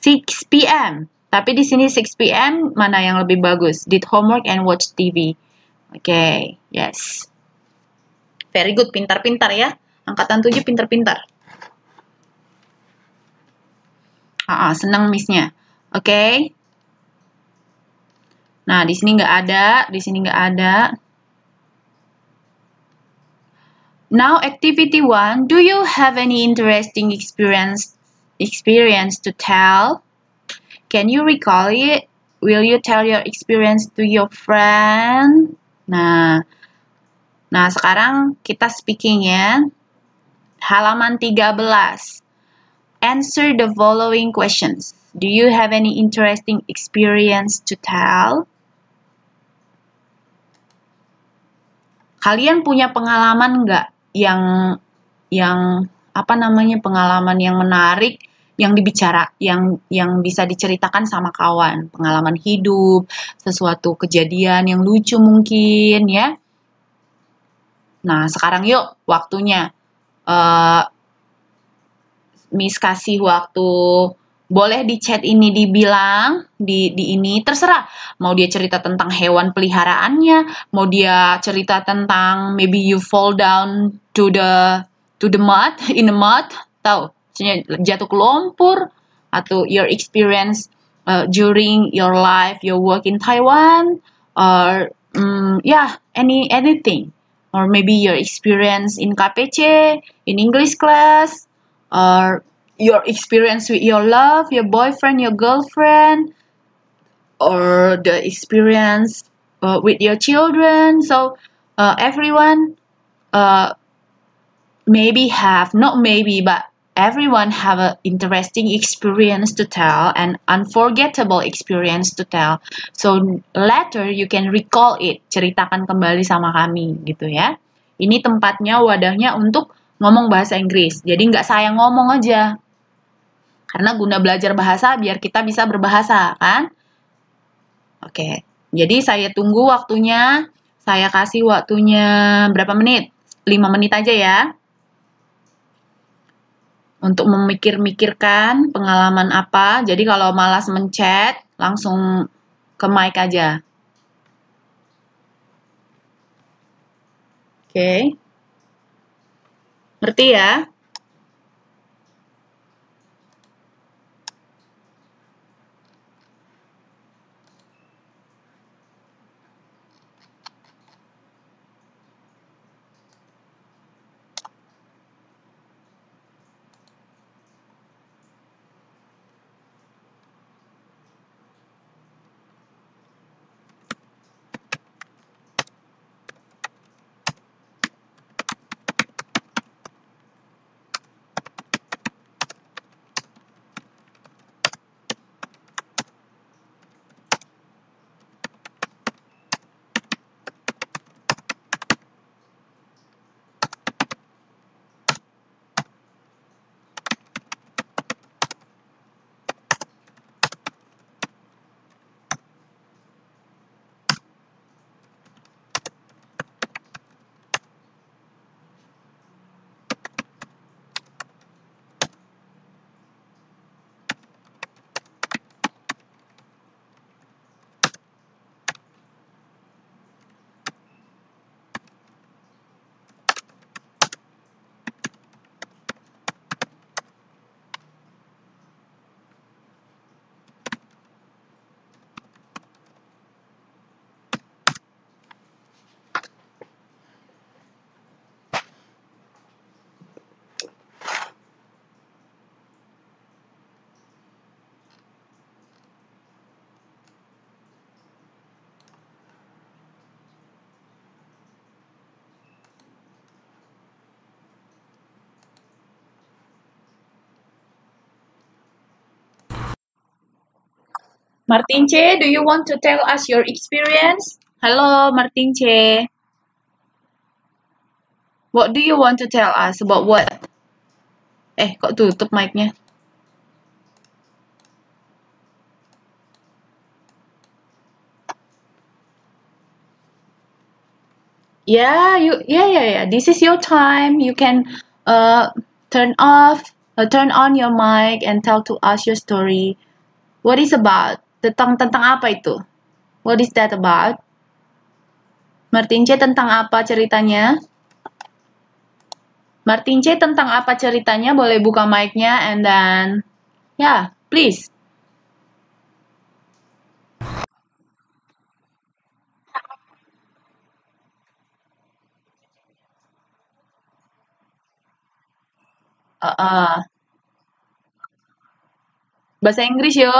6 PM. Tapi di sini 6 PM mana yang lebih bagus? Did homework and watch TV. Okay, yes. Very good, pintar-pintar ya. Angkatan 7 pintar-pintar. Senang miss-nya. Okay. Nah, di sini nggak ada. Now, activity 1. Do you have any interesting experience to tell? Can you recall it? Will you tell your experience to your friend? Nah, sekarang kita speaking ya. halaman 13. Answer the following questions. Do you have any interesting experience to tell? Kalian punya pengalaman nggak yang pengalaman yang menarik yang bisa diceritakan sama kawan, pengalaman hidup, sesuatu kejadian yang lucu mungkin ya. Nah, sekarang yuk waktunya. Miss kasih waktu. Boleh di chat ini dibilang, di ini terserah. Mau dia cerita tentang hewan peliharaannya, mau dia cerita tentang maybe you fall down to the mud, in the mud, tahu, jatuh ke lumpur, atau your experience during your life, your work in Taiwan, or anything, or maybe your experience in KPC, in English class, or your experience with your love, your boyfriend, your girlfriend, or the experience with your children. So everyone but everyone have an interesting experience to tell and unforgettable experience to tell. So later you can recall it, ceritakan kembali sama kami gitu ya. Ini tempatnya, wadahnya untuk ngomong bahasa Inggris. Jadi nggak saya ngomong aja. Karena guna belajar bahasa biar kita bisa berbahasa, kan? Oke, jadi saya tunggu waktunya. Saya kasih waktunya berapa menit? 5 menit aja ya. Untuk memikir-mikirkan pengalaman apa. Jadi kalau malas mencet, langsung ke mic aja. Oke. Ngerti ya? Martin C, do you want to tell us your experience? Halo, Martin C. What do you want to tell us about what? Kok tutup mic-nya? Yeah. This is your time. You can turn on your mic and tell to us your story. What is about? Tentang apa itu? What is that about? Martin C, tentang apa ceritanya? Martin C, tentang apa ceritanya? Boleh buka mic-nya and then please. Bahasa Inggris yo.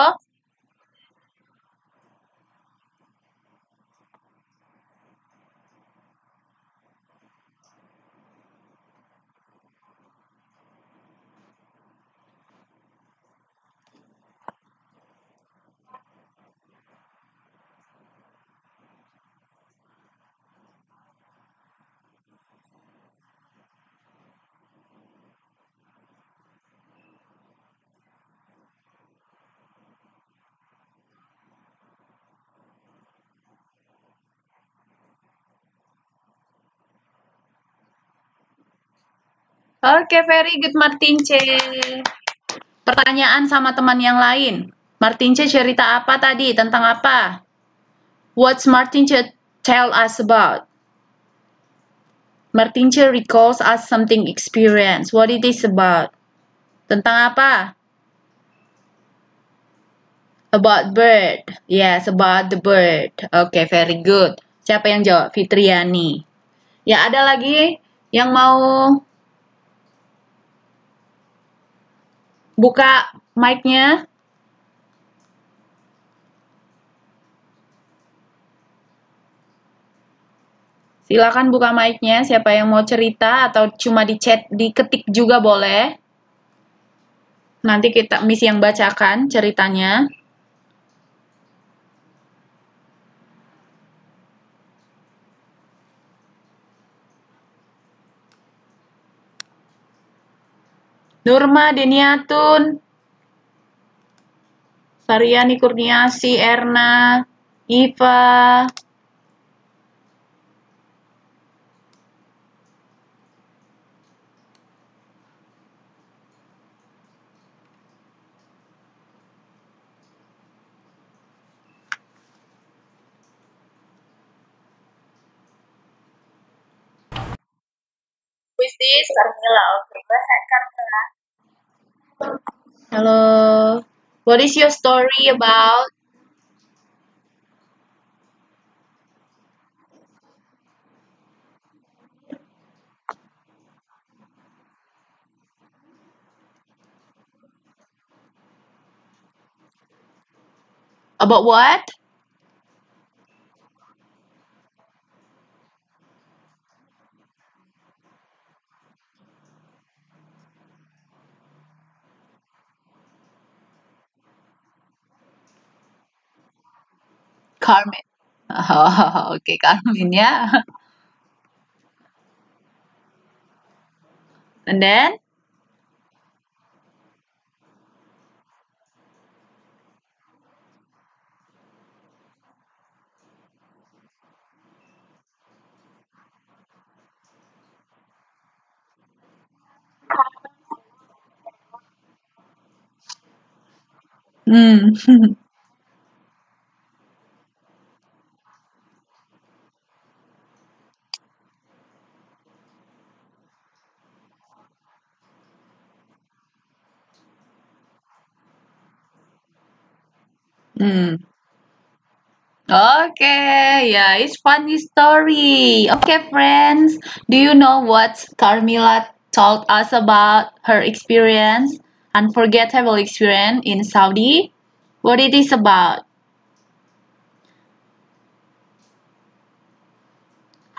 Oke, very good Martinche. Pertanyaan sama teman yang lain. Martinche cerita apa tadi? Tentang apa? What's Martinche tell us about? Martinche recalls us something experience. What it is about? Tentang apa? About bird. Yes, about the bird. Oke, very good. Siapa yang jawab? Fitriani. Ya, ada lagi yang mau buka mic-nya? Silakan buka mic-nya. Siapa yang mau cerita atau cuma di chat, diketik juga boleh. Nanti kita Miss yang bacakan ceritanya. Nurma Deniatun, Sariani Kurniasi, Erna, Iva. Who is this? Carmela. Okay, go ahead, Carmela. Hello. What is your story about? About what? Carmen. Oh, okay, Carmen, yeah. And then? Hmm. Hmm. Okay, yeah, it's funny story. Okay, friends, do you know what Carmila told us about her experience, unforgettable experience in Saudi? What it is about?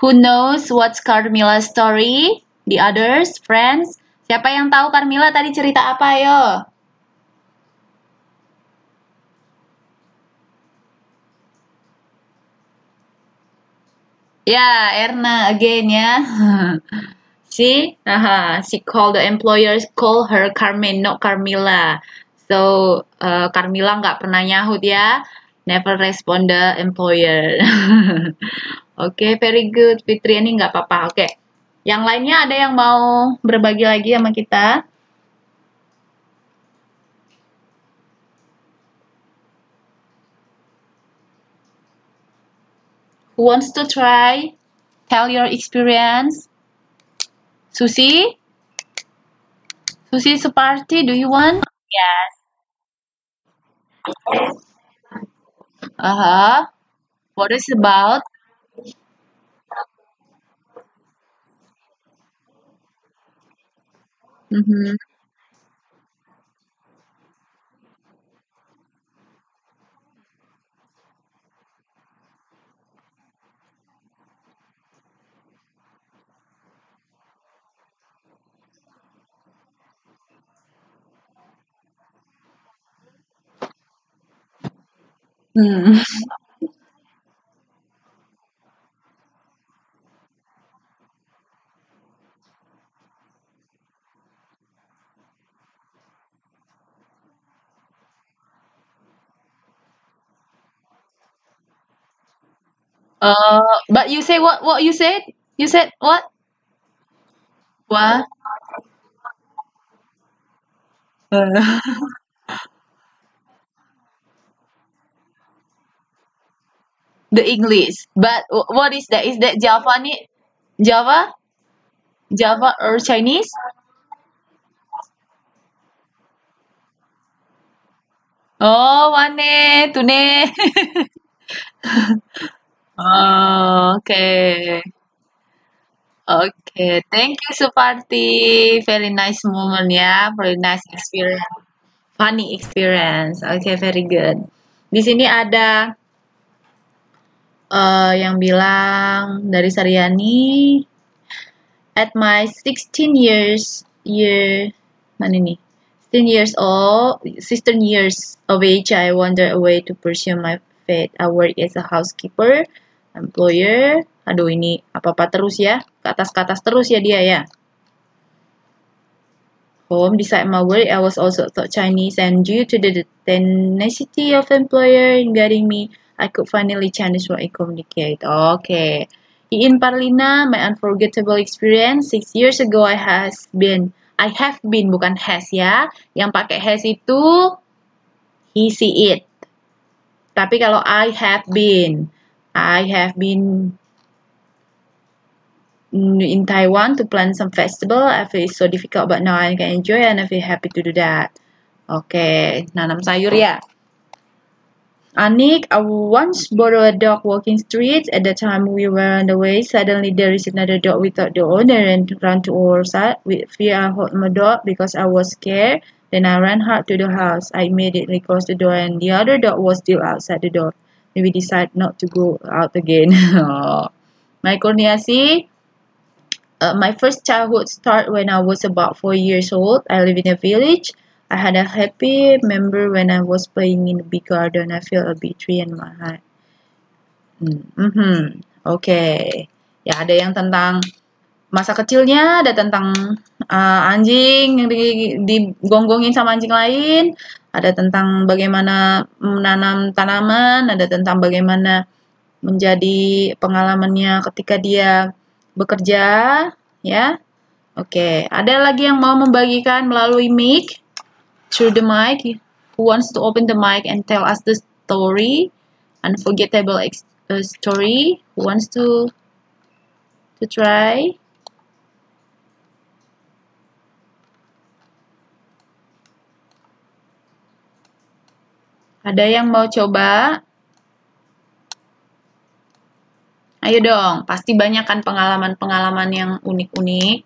Who knows what's Carmila's story? The others, friends? Siapa yang tahu Carmila tadi cerita apa, yo? Yeah, Erna again, yeah. She called the employers call her Carmen, not Carmila. So Carmila nggak pernah nyahut ya, never respond the employer. Oke, very good. Fitri ini nggak apa-apa. Oke, yang lainnya ada yang mau berbagi lagi sama kita? Who wants to try? Tell your experience. Susi? Susi Suparti, do you want? Yes. Uh-huh. What is about? Mm-hmm. Hmm. But you say what? What you said? You said what? What? Uh, the English. But what is that? Is that Java? Java or Chinese? Oh, wane, tune. Oh, okay. Okay. Thank you, Suparti. Very nice moment ya. Very nice experience. Funny experience. Okay, very good. Di sini ada yang bilang dari Saryani, at my 16 mana nih? 16 years old, 16 years of age, I wandered away to pursue my fate. I work as a housekeeper, employer. Aduh, ini apa-apa terus ya, ke atas terus ya dia ya. Home, beside my work, I was also taught Chinese, and due to the tenacity of employer in guiding me, I could finally Chinese what I communicate. Okay. In Parlina, my unforgettable experience 6 years ago, I have been bukan has ya. Yang pakai has itu he, see, it. Tapi kalau I have been in Taiwan to plan some festival. I feel it's so difficult, but now I can enjoy and I feel happy to do that. Oke, nanam sayur ya. Anik, I once borrowed a dog walking streets. At the time we were on the way, suddenly there is another dog without the owner and ran to our side. With fear, I hold my dog because I was scared. Then I ran hard to the house. I immediately closed the door and the other dog was still outside the door. We decided not to go out again. My Kurniasi, my first childhood started when I was about 4 years old. I live in a village. I had a happy memory when I was playing in the big garden. I felt a big tree in my heart. Okay. Ya, ada yang tentang masa kecilnya, ada tentang anjing yang digonggongin sama anjing lain, ada tentang bagaimana menanam tanaman, ada tentang bagaimana menjadi pengalamannya ketika dia bekerja, ya. Oke, ada lagi yang mau membagikan melalui mic, through the mic, who wants to open the mic and tell us the story, unforgettable story, who wants to try? Ada yang mau coba? Ayo dong, pasti banyak kan pengalaman-pengalaman yang unik-unik.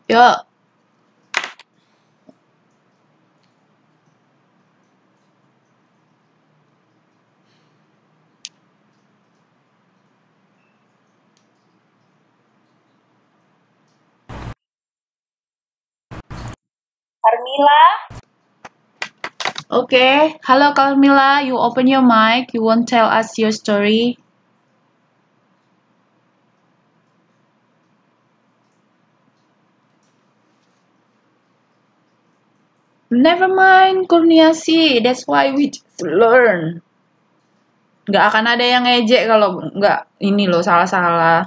Yuk. Carmila, Okay, halo Carmila, you open your mic, you want tell us your story? Never mind, Kurniasi, that's why we just learn. Nggak akan ada yang ngejek kalau nggak ini loh salah-salah.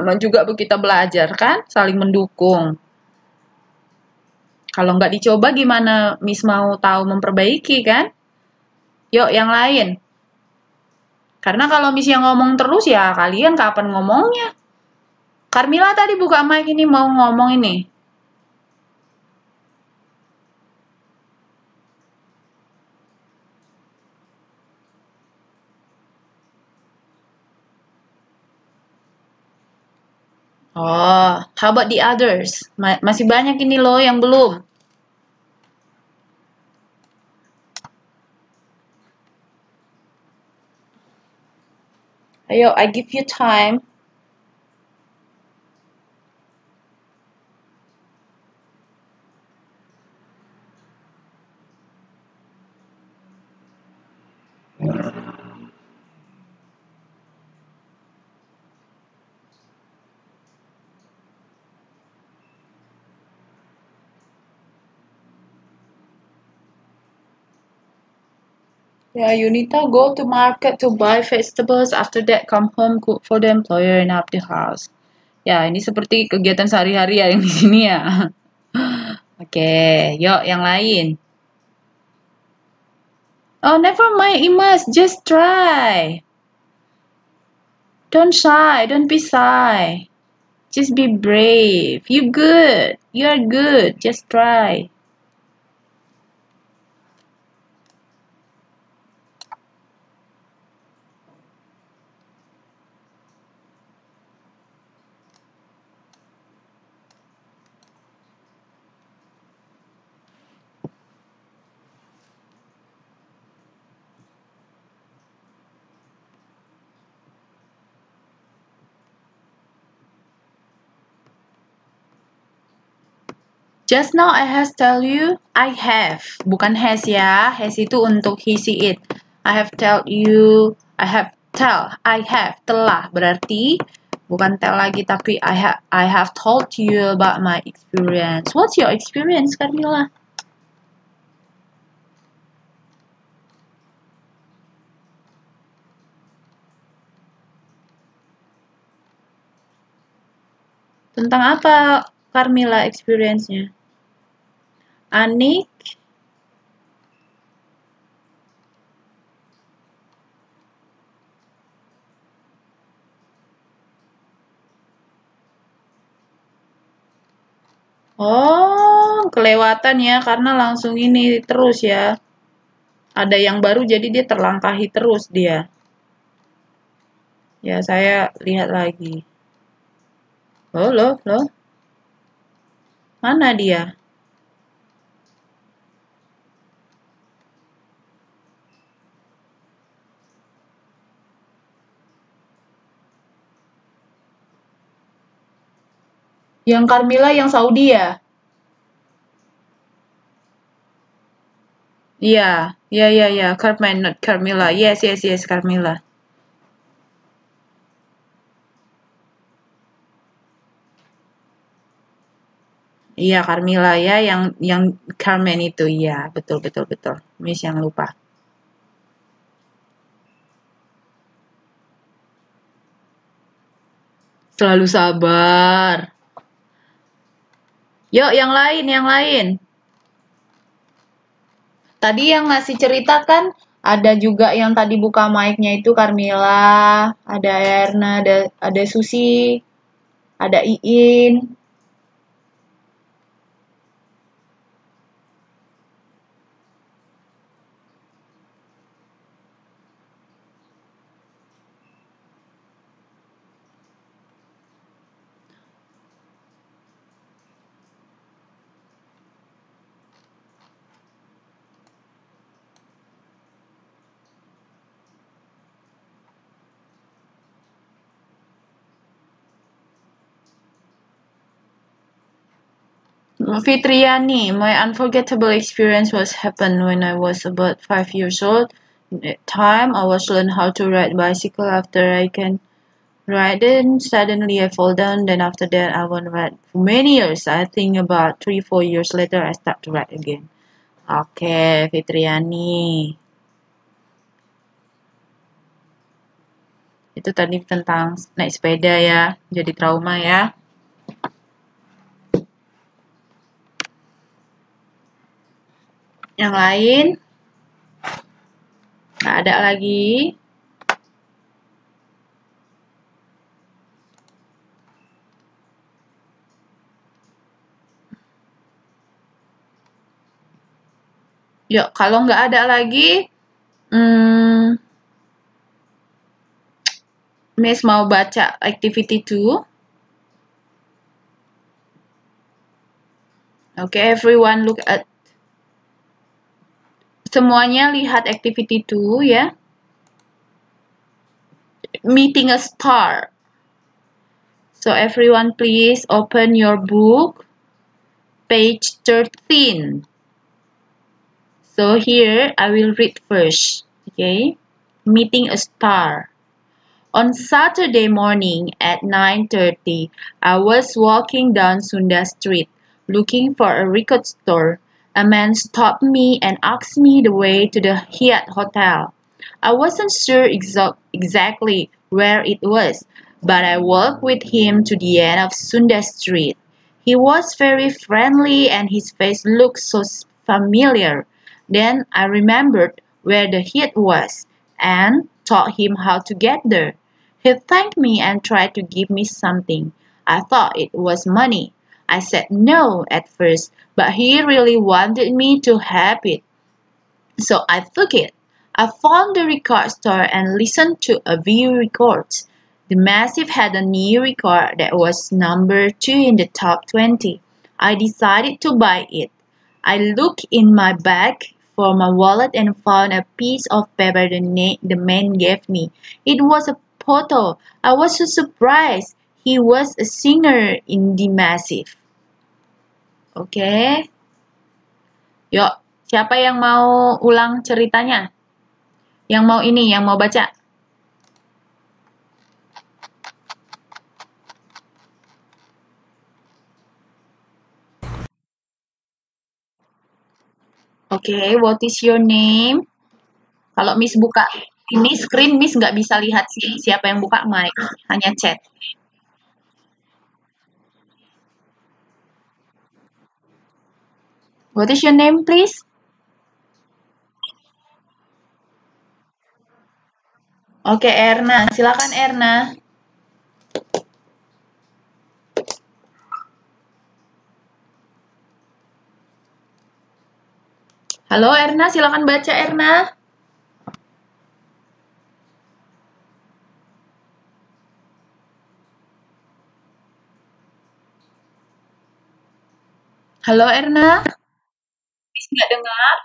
Sama juga kita belajar kan, saling mendukung. Kalau nggak dicoba gimana Miss mau tahu memperbaiki kan? Yuk yang lain. Karena kalau Miss yang ngomong terus ya kalian kapan ngomongnya? Carmila tadi buka mic ini mau ngomong ini. Oh, how about the others? Masih banyak ini loh yang belum. Ayo, I give you time. Yeah, you need to go to market to buy vegetables. After that, come home, cook for the employer and up the house. Ya, ini seperti kegiatan sehari-hari ya yang di sini ya. Oke, yuk yang lain. Oh, never mind, Imas. Just try. Don't shy. Don't be shy. Just be brave. You good. You're good. Just try. Just now I have tell you, I have, bukan has ya. Has itu untuk he, she, it. I have tell you, I have, telah. Berarti bukan tell lagi, tapi I have told you about my experience. What's your experience, Carmilla? Tentang apa, Carmilla, experience-nya? Anik? Oh, kelewatan ya, karena langsung ini terus ya. Ada yang baru jadi dia terlangkahi terus dia. Ya, saya lihat lagi. Loh. Mana dia? Yang Carmilla yang Saudi ya? Iya. Carmen, not Carmilla. Yes, Carmilla. Iya, Carmilla ya, yang Carmen itu. Iya, betul. Miss yang lupa. Selalu sabar. Yuk, yang lain. Tadi yang ngasih cerita kan ada juga yang tadi buka mic-nya itu Carmilla, ada Erna, ada Susi, ada Iin. Fitriani, my unforgettable experience was happened when I was about 5 years old. At that time, I was learning how to ride bicycle after I can ride. Then suddenly I fall down. Then after that, I won't ride for many years. I think about 3-4 years later, I start to ride again. Oke, Fitriani. Itu tadi tentang naik sepeda ya, jadi trauma ya. Yang lain? Nggak ada lagi. Yuk, kalau nggak ada lagi, Miss mau baca activity 2. Okay, everyone look at. Semuanya lihat activity 2 ya. Meeting a star. So everyone please open your book, page 13. So here I will read first. Okay, meeting a star. On Saturday morning at 9:30, I was walking down Sunda Street looking for a record store. A man stopped me and asked me the way to the Hyatt Hotel. I wasn't sure exactly where it was, but I walked with him to the end of Sunda Street. He was very friendly and his face looked so familiar. Then I remembered where the heat was and taught him how to get there. He thanked me and tried to give me something. I thought it was money. I said no at first, but he really wanted me to have it. So I took it. I found the record store and listened to a few records. The Massive had a new record that was number 2 in the top 20. I decided to buy it. I looked in my bag for my wallet and found a piece of paper the man gave me. It was a photo. I was so surprised. He was a singer in the Massive. Oke. Yuk, siapa yang mau ulang ceritanya? Yang mau ini, yang mau baca? Oke, what is your name? Kalau Miss buka ini screen, Miss nggak bisa lihat sih siapa yang buka mic, hanya chat. What is your name, please? Oke, Erna. Silakan, Erna. Halo, Erna. Silakan baca, Erna. Halo, Erna. Miss nggak dengar?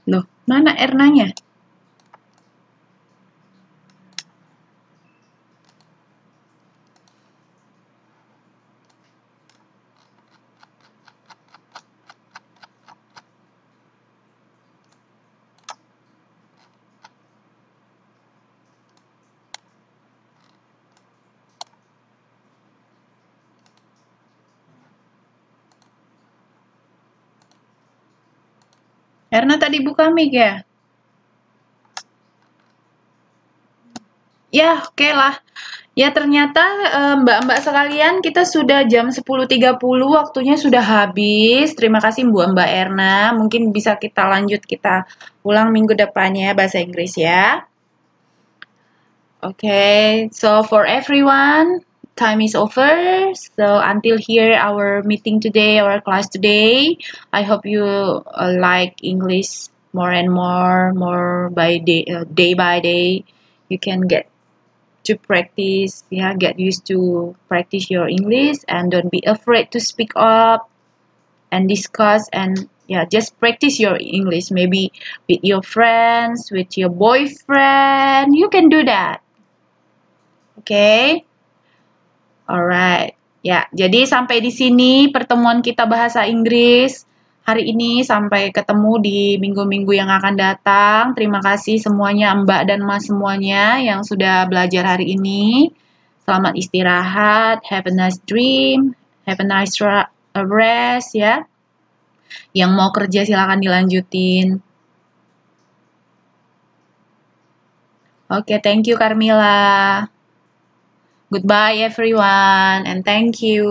Loh, mana Ernanya? Erna tadi buka mic ya? Ya, oke lah. Ya ternyata mbak-mbak sekalian kita sudah jam 10.30, waktunya sudah habis. Terima kasih Mbak Erna. Mungkin bisa kita lanjut, kita ulang minggu depannya bahasa Inggris ya. Okay, so for everyone, time is over. So until here, our meeting today, our class today. I hope you like English more and more by day by day. You can get to practice, yeah, get used to practice your English and don't be afraid to speak up and discuss and yeah, just practice your English. Maybe with your friends, with your boyfriend, you can do that. Okay? Alright. Ya, jadi sampai di sini pertemuan kita bahasa Inggris hari ini. Sampai ketemu di minggu-minggu yang akan datang. Terima kasih semuanya Mbak dan Mas semuanya yang sudah belajar hari ini. Selamat istirahat, have a nice dream, have a nice rest ya. Yang mau kerja silakan dilanjutin. Oke, thank you Carmila. Goodbye everyone and thank you.